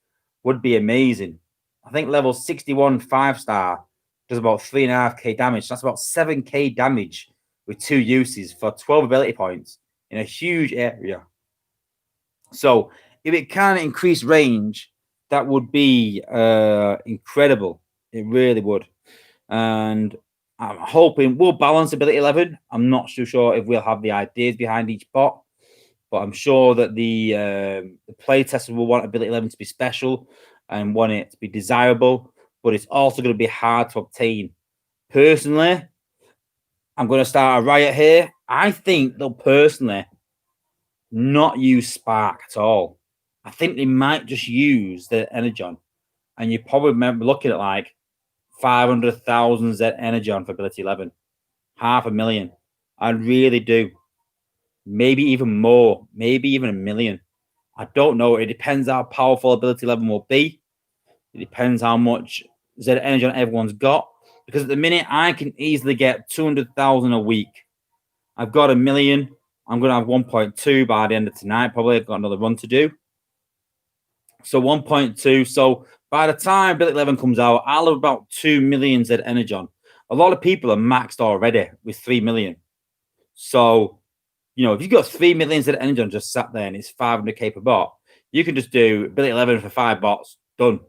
would be amazing. I think level 61 5-star does about 3.5k damage. That's about 7k damage with 2 uses for 12 ability points in a huge area. So if it can increase range, that would be incredible. It really would. And I'm hoping we'll balance ability 11. I'm not too sure if we'll have the ideas behind each bot, but I'm sure that the playtesters will want ability 11 to be special and want it to be desirable, but it's also going to be hard to obtain. Personally, I'm going to start a riot here. I think they'll personally not use Spark at all. I think they might just use the Energon, and you probably remember looking at like 500,000 Z Energon for ability 11, 500,000. I really do. Maybe even more, maybe even 1 million. I don't know. It depends how powerful ability 11 will be. It depends how much Z Energon everyone's got. Because at the minute, I can easily get 200,000 a week. I've got 1 million. I'm going to have 1.2 by the end of tonight. Probably I've got another run to do. So 1.2. So by the time ability 11 comes out, I'll have about 2 million Z Energon. A lot of people are maxed already with 3 million. So You know, if you've got 3 million Z Energon just sat there and it's 500k per bot, you can just do ability 11 for 5 bots, done.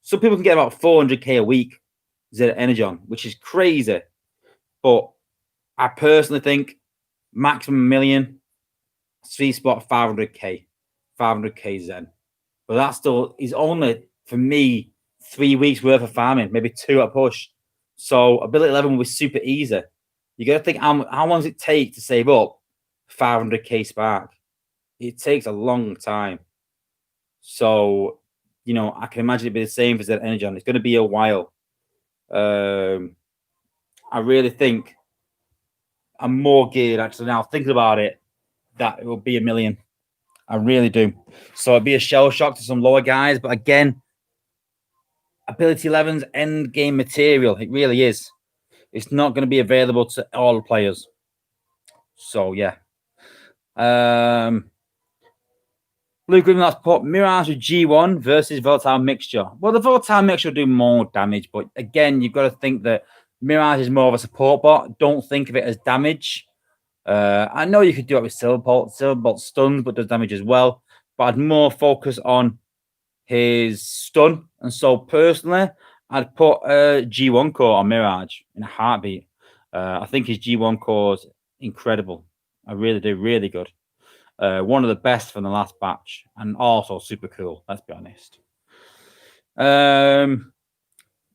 Some people can get about 400k a week Z Energon, which is crazy. But I personally think maximum 1 million, sweet spot 500k Zen. But that still is only, for me, 3 weeks worth of farming, maybe 2 at push. So ability 11 will be super easy. You got to think how long does it take to save up 500k spark? It takes a long time. So, you know, I can imagine it'd be the same for Zen Energon. It's going to be a while. I really think I'm more geared actually now thinking about it that it will be 1 million. I really do. So it'd be a shell shock to some lower guys, but again, ability 11's end game material. It really is. It's not going to be available to all the players. So yeah. Luke Grimlock's put Mirage with G1 versus Volatile Mixture. Well, the Volatile Mixture will do more damage, but again, you've got to think that Mirage is more of a support bot. Don't think of it as damage. I know you could do it with Silverbolt. Silverbolt stuns, but does damage as well. But I'd more focus on his stun. And so personally, I'd put a G1 core on Mirage in a heartbeat. I think his G1 core is incredible. I really do, really good. One of the best from the last batch, and also super cool. Let's be honest. The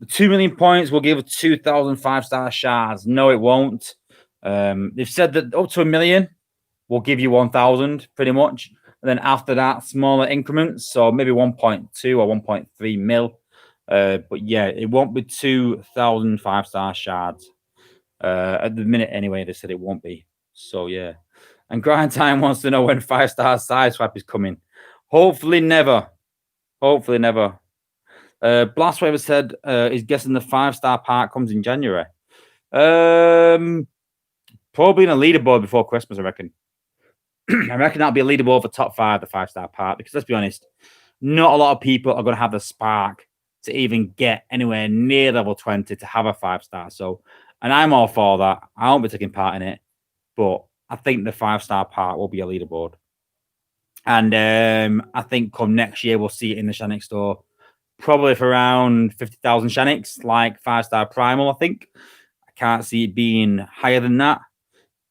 2 million points will give 2,000 5-star shards. No, it won't. They've said that up to 1 million will give you 1,000 pretty much. And then after that, smaller increments. So maybe 1.2 or 1.3 mil. But yeah, it won't be 2,000 5-star shards. At the minute anyway, they said it won't be. So yeah. And Grind Time wants to know when 5-star Sideswipe is coming. Hopefully never. Hopefully never. Blastwave said he's guessing the 5-star part comes in January. Probably in a leaderboard before Christmas, I reckon. I reckon that'll be a leaderboard for top 5, the 5-star part, because let's be honest, not a lot of people are going to have the spark to even get anywhere near level 20 to have a 5-star. So, and I'm all for that. I won't be taking part in it, but I think the 5-star part will be a leaderboard. And I think come next year, we'll see it in the Shanix store, probably for around 50,000 Shanix, like 5-star Primal, I think. I can't see it being higher than that.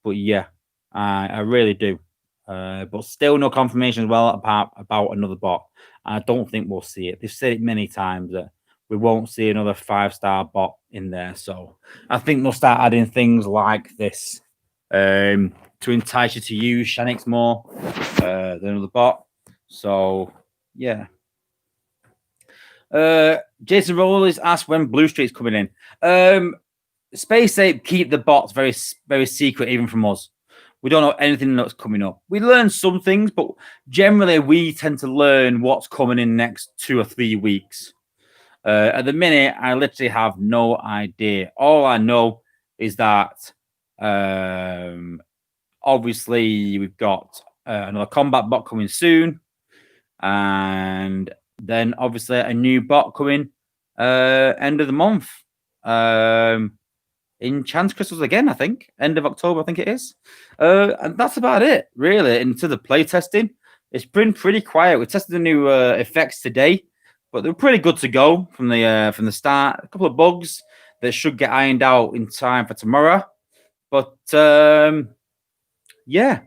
But yeah, I really do. But still no confirmation as well about another bot. I don't think we'll see it. They've said it many times that we won't see another 5-star bot in there. So I think they'll start adding things like this to entice you to use Shanix more than another bot. So yeah. Jason Rollers asked when Blue Street's coming in. Space Ape keep the bots very, very secret, even from us. We don't know anything that's coming up. We learn some things, but generally we tend to learn what's coming in next 2 or 3 weeks. At the minute, I literally have no idea. All I know is that obviously we've got another combat bot coming soon, and then obviously a new bot coming end of the month. In Chance Crystals again, I think. End of October, I think it is. And that's about it, really. Into the play testing, it's been pretty quiet. We tested the new effects today, but they're pretty good to go from the start. A couple of bugs that should get ironed out in time for tomorrow. But yeah.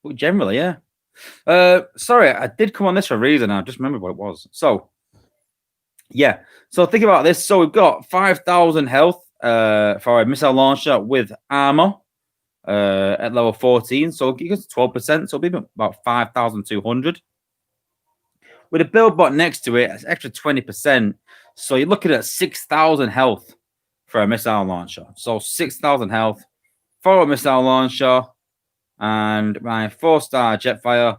But generally, yeah. Sorry, I did come on this for a reason. I just remember what it was. So yeah. So think about this. So we've got 5,000 health for a missile launcher with armor at level 14. So it gets 12%. So it'll be about 5,200. With a build bot next to it, it's extra 20%. So you're looking at 6,000 health for a missile launcher. So 6,000 health for a missile launcher. And my 4-star Jetfire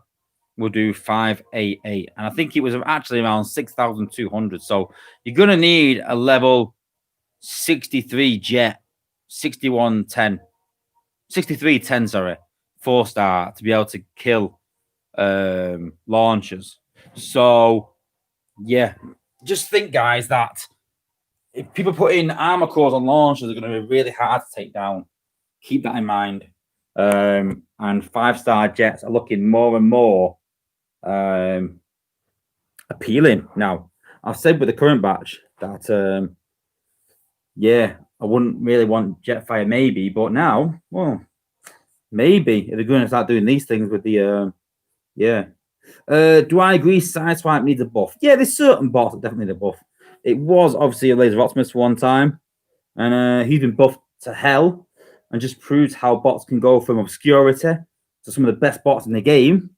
will do 588. And I think it was actually around 6,200. So you're going to need a level 63 jet, 6110, 6310, sorry, 4-star to be able to kill launchers. So yeah, just think, guys, that if people put in armor cores on launchers, are going to be really hard to take down. Keep that in mind. And 5-star jets are looking more and more appealing now. I've said with the current batch that I wouldn't really want Jetfire maybe, but now, well, maybe if they're going to start doing these things with the do I agree Sideswipe needs a buff? Yeah, there's certain bots that definitely need a buff. It was obviously a Laser Optimus for one time, and he's been buffed to hell, and just proves how bots can go from obscurity to some of the best bots in the game.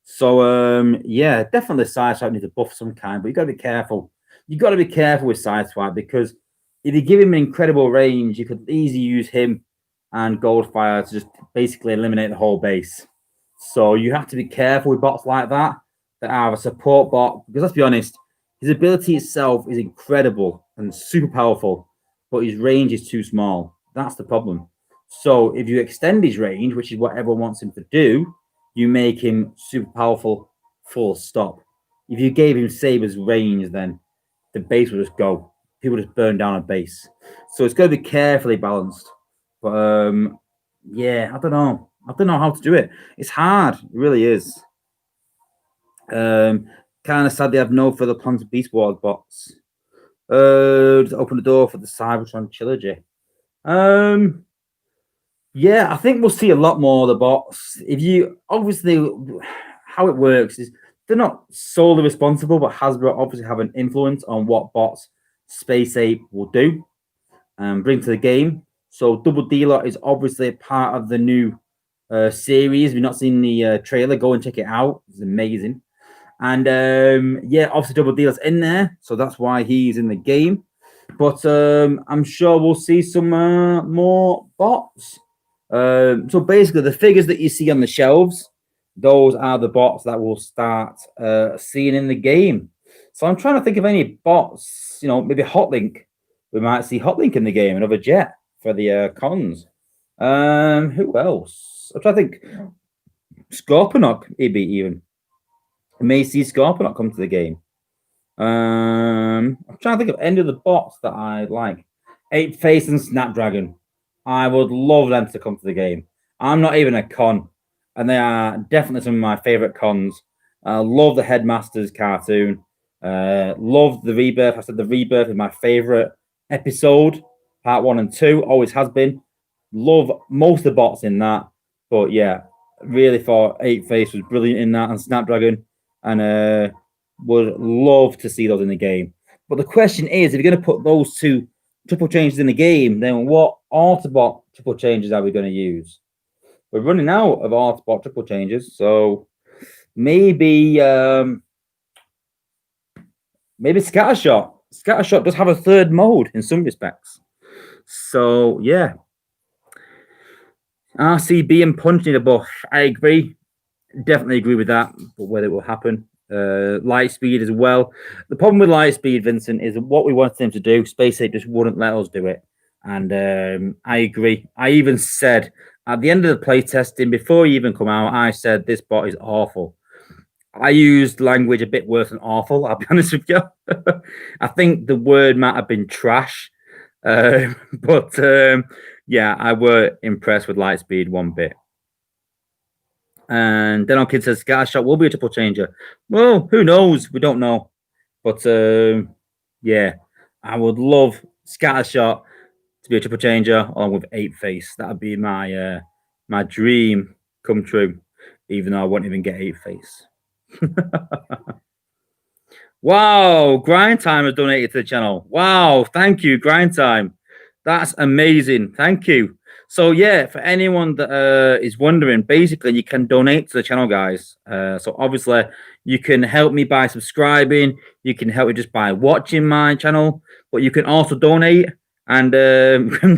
So yeah, definitely Sideswipe needs a buff of some kind, but you got to be careful. You got to be careful with Sideswipe because if you give him an incredible range, you could easily use him and Goldfire to just basically eliminate the whole base. So you have to be careful with bots like that are a support bot, because let's be honest, his ability itself is incredible and super powerful, but his range is too small. That's the problem. So if you extend his range, which is what everyone wants him to do, you make him super powerful, full stop. If you gave him Saber's range, then the base will just go. People just burn down a base. So it's got to be carefully balanced. But yeah, I don't know. I don't know how to do it. It's hard. It really is. Kind of sad they have no further plans of Beast Wars bots. Just open the door for the Cybertron trilogy. Yeah, I think we'll see a lot more of the bots. If you obviously how it works is they're not solely responsible, but Hasbro obviously have an influence on what bots Space Ape will do and bring to the game. So Double Dealer is obviously a part of the new series. If you've not seen the trailer, go and check it out. It's amazing. And yeah, obviously Double Dealer's in there, so that's why he's in the game. But I'm sure we'll see some more bots. So basically, the figures that you see on the shelves, those are the bots that we'll start seeing in the game. So I'm trying to think of any bots, maybe Hotlink. We might see Hotlink in the game, another jet for the cons. Who else? I'm trying to think. Scorponok, maybe even. I may see Scorponok come to the game. I'm trying to think of any of the bots that I like. 8-Face and Snapdragon. I would love them to come to the game. I'm not even a con, and they are definitely some of my favorite cons. I love the Headmasters cartoon. Love the Rebirth. I said the Rebirth is my favorite episode. Part 1 and 2 always has been. Love most of the bots in that, but yeah, really thought 8-Face was brilliant in that, and Snapdragon, and would love to see those in the game. But the question is, if you're going to put those two triple changes in the game, then what Autobot triple changes are we going to use? We're running out of Autobot triple changes, so maybe Scattershot. Scattershot does have a third mode in some respects. So yeah, RCB and Punch need a buff. I agree, definitely agree with that. But whether it will happen, Lightspeed as well. The problem with Lightspeed, Vincent, is what we wanted him to do. Space Ape just wouldn't let us do it, and I agree. I even said at the end of the playtesting, before he even come out, I said this bot is awful. I used language a bit worse than awful, I'll be honest with you. I think the word might have been trash. But yeah, I were impressed with Lightspeed one bit. And then our kid says Scattershot will be a triple changer. Well, who knows? We don't know. But yeah, I would love Scattershot to be a triple changer along with 8-Face. That would be my my dream come true, even though I won't even get 8-Face. Wow, Grind Time has donated to the channel. Wow, thank you, Grind Time. That's amazing. Thank you. So yeah, for anyone that is wondering, basically you can donate to the channel, guys. So obviously you can help me by subscribing. You can help me just by watching my channel, but you can also donate and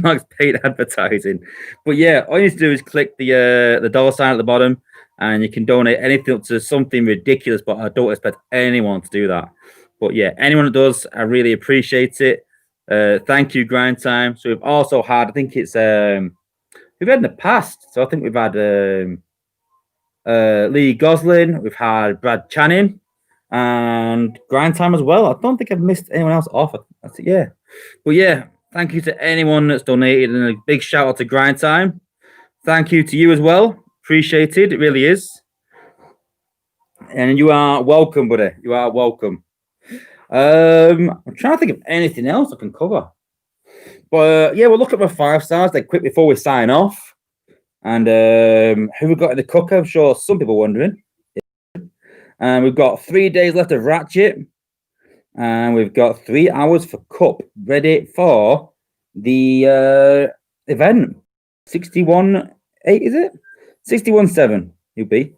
Max paid advertising. But yeah, all you need to do is click the dollar sign at the bottom, and you can donate anything up to something ridiculous. But I don't expect anyone to do that. But yeah, anyone that does, I really appreciate it. Thank you, Grind Time. So we've also had, I think it's we've had in the past. So I think we've had Lee Goslin, we've had Brad Channing, and Grind Time as well. I don't think I've missed anyone else off. That's it, yeah. But yeah, thank you to anyone that's donated, and a big shout out to Grind Time Thank you to you as well. Appreciated. It really is. And you are welcome, buddy. You are welcome. I'm trying to think of anything else I can cover. But yeah, we'll look at my 5 stars then quick before we sign off. And who we got in the cooker? I'm sure some people are wondering. And we've got 3 days left of Ratchet. And we've got 3 hours for Cup ready for the event. 61.8, is it? 61.7, you'll be.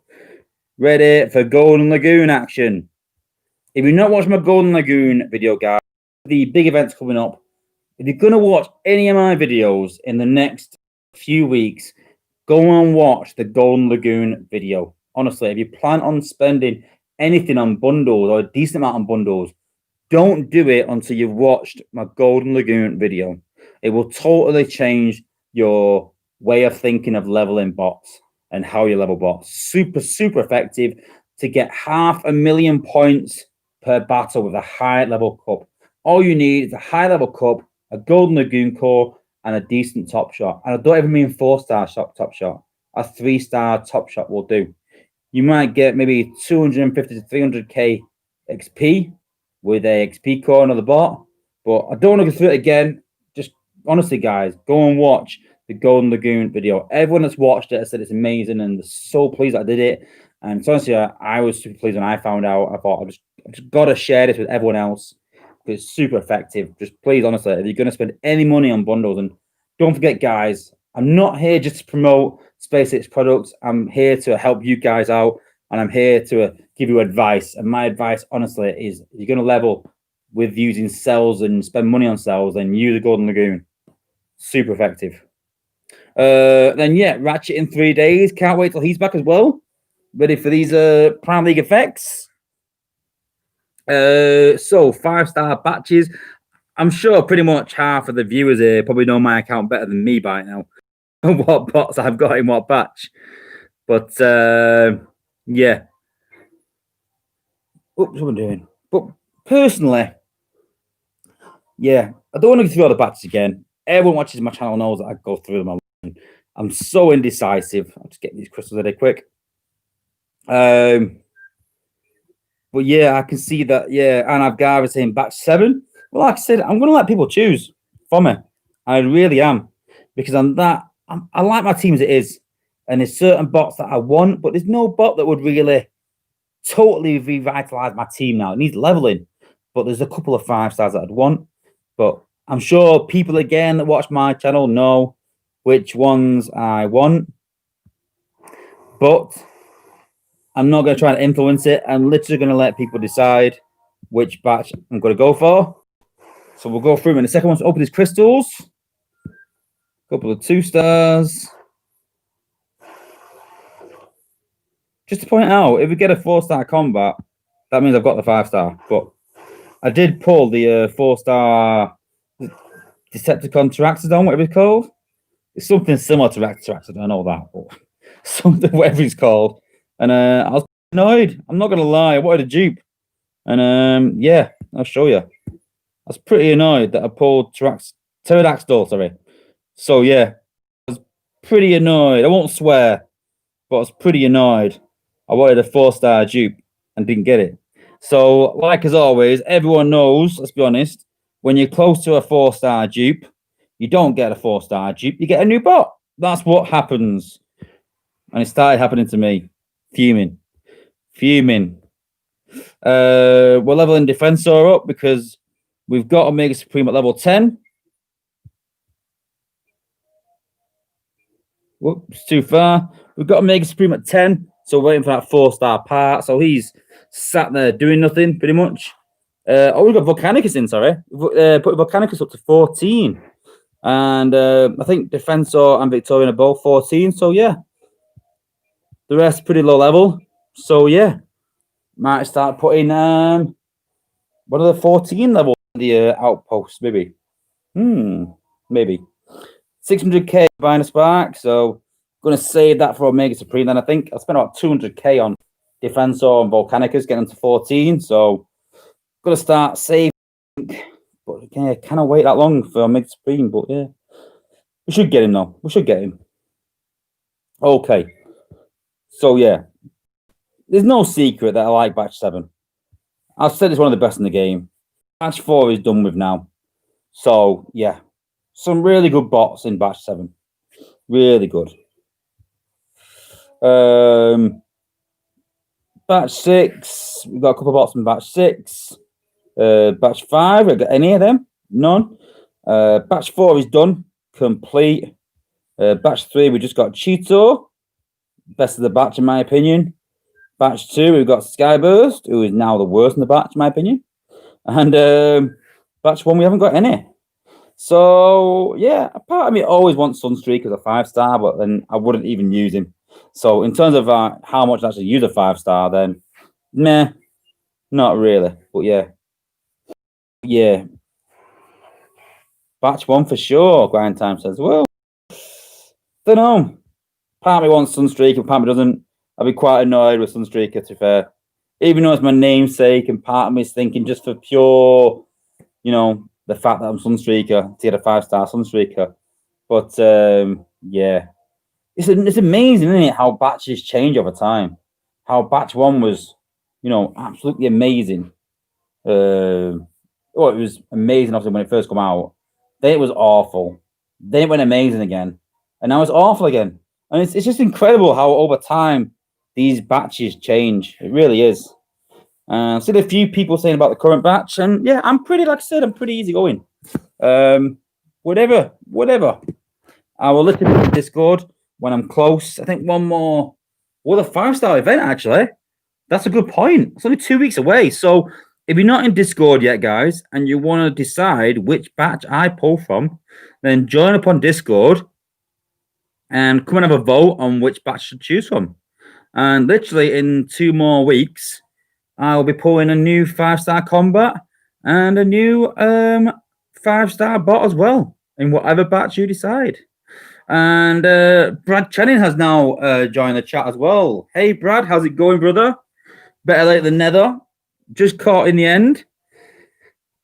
Ready for Golden Lagoon action. If you've not watched my Golden Lagoon video, guys, the big event's coming up. If you're going to watch any of my videos in the next few weeks, go and watch the Golden Lagoon video. Honestly, if you plan on spending anything on bundles or a decent amount on bundles, don't do it until you've watched my Golden Lagoon video. It will totally change your way of thinking of leveling bots and how you level bots. Super, super effective to get 500,000 points per battle with a high level cup. All you need is a high level cup, a Golden Lagoon core, and a decent top shot. And I don't even mean 4-star top shot. A 3-star top shot will do. You might get maybe 250 to 300k XP with a XP core on the bot. But I don't want to go through it again. Just honestly, guys, go and watch the Golden Lagoon video. Everyone that's watched it has said it's amazing and they're so pleased I did it. And so honestly, I was super pleased when I found out. I thought I just got to share this with everyone else. It's super effective. Just please, honestly, if you're going to spend any money on bundles, and don't forget, guys, I'm not here just to promote SpaceX products. I'm here to help you guys out, and I'm here to give you advice. And my advice, honestly, is if you're going to level with using cells and spend money on cells, then use the Golden Lagoon. Super effective. Then, yeah, Ratchet in 3 days. Can't wait till he's back as well. Ready for these Prime League effects. So 5-star batches. I'm sure pretty much half of the viewers here probably know my account better than me by now. What bots I've got in what batch. But yeah. Oops, what am I doing? But personally, yeah, I don't want to go through all the batches again. Everyone watches my channel knows that I go through them. I'm so indecisive. I'll just get these crystals ready quick. But yeah, I can see that. Yeah, and I've got saying batch 7. Well, like I said, I'm going to let people choose for me. I really am, because I like my team as it is, and there's certain bots that I want, but there's no bot that would really totally revitalize my team now. It needs leveling, but there's a couple of 5 stars that I'd want. But I'm sure people again that watch my channel know which ones I want, but I'm not going to try to influence it. I'm literally going to let people decide which batch I'm going to go for. So we'll go through them. And the second one's open these crystals. A couple of 2 stars. Just to point out, if we get a 4-star combat, that means I've got the 5-star. But I did pull the 4-star Decepticon Taraxodon, whatever it's called. It's something similar to Taraxodon, I know that, but something, whatever it's called. And I was annoyed. I'm not going to lie. I wanted a dupe. And yeah, I'll show you. I was pretty annoyed that I pulled Pterodactyl, sorry. So yeah, I was pretty annoyed. I won't swear, but I was pretty annoyed. I wanted a 4-star dupe and didn't get it. So, like as always, everyone knows, let's be honest, when you're close to a 4-star dupe, you don't get a 4-star dupe, you get a new bot. That's what happens. And it started happening to me. Fuming. We're leveling Defensor up because we've got Omega Supreme at level 10. Whoops, too far. We've got Omega Supreme at 10, so we're waiting for that 4-star part. So he's sat there doing nothing, pretty much. We've got Volcanicus in, sorry. Put Volcanicus up to 14. And I think Defensor and Victorian are both 14, so yeah. The rest pretty low level. So yeah, might start putting what are the 14 level the outposts, maybe. Maybe 600k buying a spark. So I'm gonna save that for Omega Supreme. Then I think I'll spend about 200k on Defensor and Volcanicus, getting to 14. So gonna start saving. But yeah, can I wait that long for Omega Supreme? But yeah, we should get him though. We should get him. Okay. So yeah, there's no secret that I like Batch 7. I've said it's one of the best in the game. Batch 4 is done with now. So yeah, some really good bots in Batch 7. Really good. Batch 6, we've got a couple of bots in Batch 6. Batch 5, have got any of them? None. Batch 4 is done, complete. Batch 3, we just got Cheeto, best of the batch in my opinion. Batch 2, we've got Skyburst, who is now the worst in the batch in my opinion. And Batch 1, we haven't got any. So yeah, a part of me always wants Sunstreaker as a 5-star, but then I wouldn't even use him. So in terms of how much I actually use a 5-star, then meh, not really. But yeah. Batch 1 for sure. Grind Time says, well, don't know. Part of me wants Sunstreaker, part of me doesn't. I'd be quite annoyed with Sunstreaker, to be fair. Even though it's my namesake, and part of me is thinking just for pure, the fact that I'm Sunstreaker, to get a 5-star Sunstreaker. But yeah, it's amazing, isn't it, how batches change over time. How Batch 1 was, absolutely amazing. It was amazing, obviously, when it first came out. Then it was awful. Then it went amazing again. And now it's awful again. And it's just incredible how over time these batches change. It really is. I've seen a few people saying about the current batch. And yeah, I'm pretty, like I said, I'm pretty easygoing. Whatever. I will listen to the Discord when I'm close. I think one more. Well, the 5-star event, actually. That's a good point. It's only 2 weeks away. So if you're not in Discord yet, guys, and you want to decide which batch I pull from, then join up on Discord and come and have a vote on which batch to choose from. And literally in 2 more weeks, I will be pulling a new 5-star combat and a new 5-star bot as well in whatever batch you decide. And Brad Channing has now joined the chat as well. Hey, Brad, how's it going, brother? Better late than never. Just caught in the end.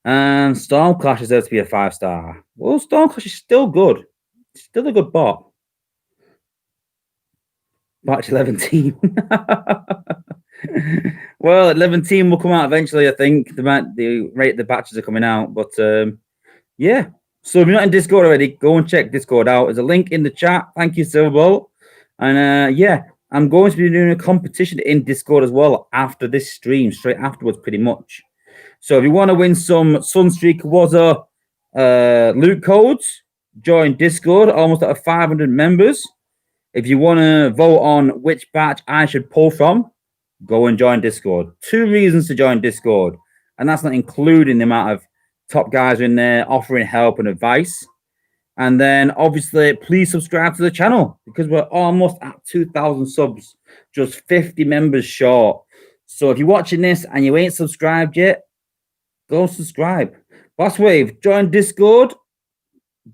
And Stormclash deserves to be a 5-star. Well, Stormclash is still good. Still a good bot. Batch 11 team. Well, 11 team will come out eventually, I think. The rate the batches are coming out. But yeah. So if you're not in Discord already, go and check Discord out. There's a link in the chat. Thank you, Silverbolt. And yeah, I'm going to be doing a competition in Discord as well after this stream, straight afterwards, pretty much. So if you want to win some Sunstreaker Wozza loot codes, join Discord, almost at 500 members. If you want to vote on which batch I should pull from, go and join Discord. 2 reasons to join Discord. And that's not including the amount of top guys in there offering help and advice. And then, obviously, please subscribe to the channel because we're almost at 2,000 subs, just 50 members short. So if you're watching this and you ain't subscribed yet, go subscribe. Boss Wave, join Discord,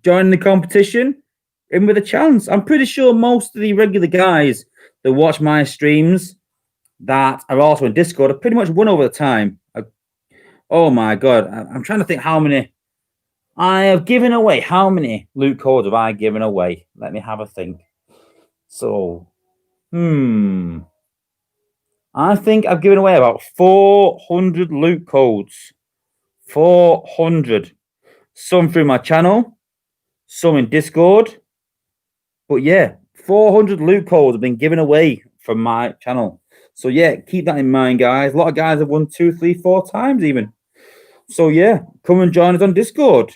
join the competition, in with a chance. I'm pretty sure most of the regular guys that watch my streams that are also in Discord have pretty much won over the time. Oh my God. I'm trying to think how many I have given away. How many loot codes have I given away? Let me have a think. So, I think I've given away about 400 loot codes. 400. Some through my channel, some in Discord. But yeah, 400 loot codes have been given away from my channel. So yeah, keep that in mind, guys. A lot of guys have won 2, 3, 4 times even. So yeah, come and join us on Discord.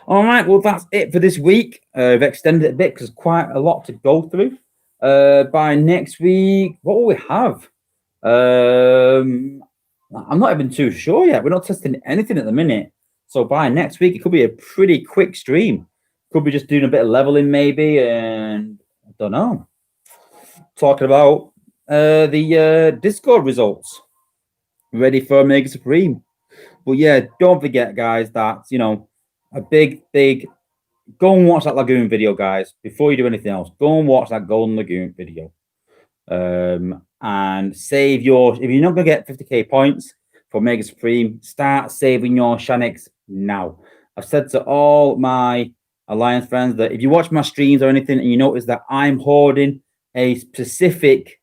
All right, well, that's it for this week. I've extended it a bit because quite a lot to go through. By next week, what will we have? I'm not even too sure yet. We're not testing anything at the minute. So by next week, it could be a pretty quick stream. Could be just doing a bit of leveling maybe, and I don't know. Talking about the Discord results. Ready for Mega Supreme. But yeah, don't forget, guys, that, a big, go and watch that Lagoon video, guys. Before you do anything else, go and watch that Golden Lagoon video. And save if you're not going to get 50k points for Mega Supreme, start saving your Shanix now. I've said to all my Alliance friends, that if you watch my streams or anything and you notice that I'm hoarding a specific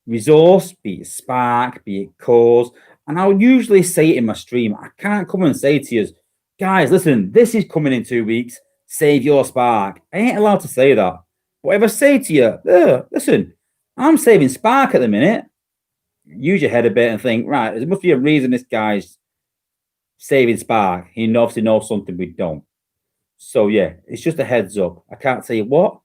resource, be it Spark, be it Cores, and I'll usually say it in my stream. I can't come and say to you, guys, listen, this is coming in 2 weeks. Save your Spark. I ain't allowed to say that. But if I say to you, listen, I'm saving Spark at the minute, use your head a bit and think, right, there must be a reason this guy's saving Spark. He obviously knows something we don't. So, yeah, it's just a heads up. I can't say what,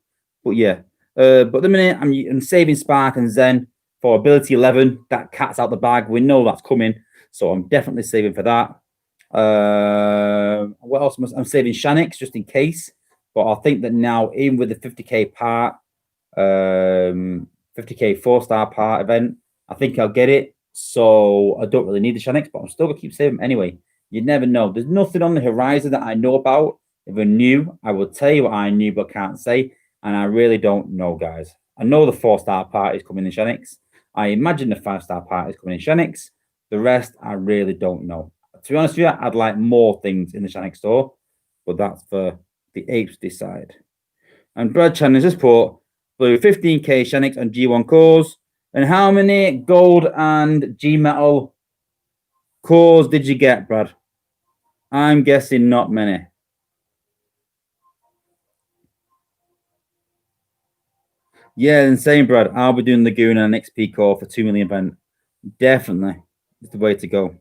but yeah. But at the minute, I'm saving Spark and Zen for ability 11. That cat's out the bag. We know that's coming. So I'm definitely saving for that. What else? I'm saving Shanix just in case. But I think that now, even with the 50k part, 50k 4-star part event, I think I'll get it. So I don't really need the Shanix, but I'm still going to keep saving them anyway. You never know. There's nothing on the horizon that I know about. If I knew, I will tell you what I knew but can't say. And I really don't know, guys. I know the 4-star part is coming in Shanix. I imagine the 5-star part is coming in Shanix. The rest, I really don't know. To be honest with you, I'd like more things in the Shanix store, but that's for the apes to decide. And Brad Chan has just put blue 15k Shanix and G1 cores. And how many gold and G metal cores did you get, Brad? I'm guessing not many. Yeah, and same, Brad. I'll be doing Lagoon and an XP core for 2 million event. Definitely. It's the way to go.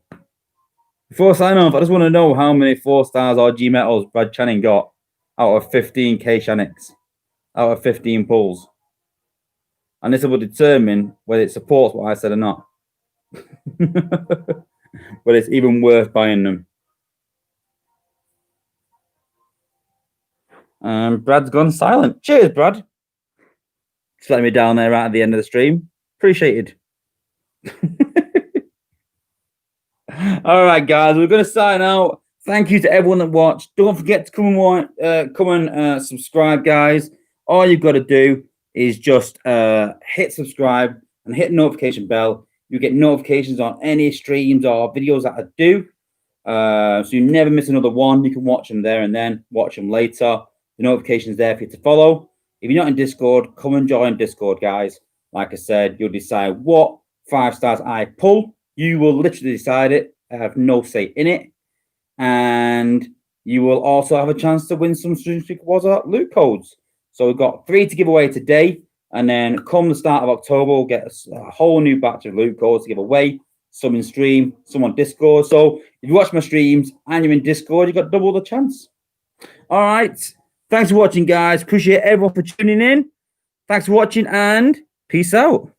Before I sign off, I just want to know how many 4-stars or G metals Brad Channing got out of 15k Shanix, out of 15 pulls. And this will determine whether it supports what I said or not. But it's even worth buying them. Brad's gone silent. Cheers, Brad. Just letting me down there right at the end of the stream. Appreciated. All right, guys, we're going to sign out. Thank you to everyone that watched. Don't forget to come and subscribe, guys. All you've got to do is just hit subscribe and hit the notification bell. You get notifications on any streams or videos that I do. So you never miss another one. You can watch them there and then watch them later. The notification's there for you to follow. If you're not in Discord, come and join Discord, guys. Like I said, you'll decide what 5 stars I pull. You will literally decide it. I have no say in it. And you will also have a chance to win some Sunstreaker Wozza loot codes. So we've got 3 to give away today. And then come the start of October, we'll get a whole new batch of loot codes to give away. Some in stream, some on Discord. So if you watch my streams and you're in Discord, you've got double the chance. All right. Thanks for watching, guys. Appreciate everyone for tuning in. Thanks for watching and peace out.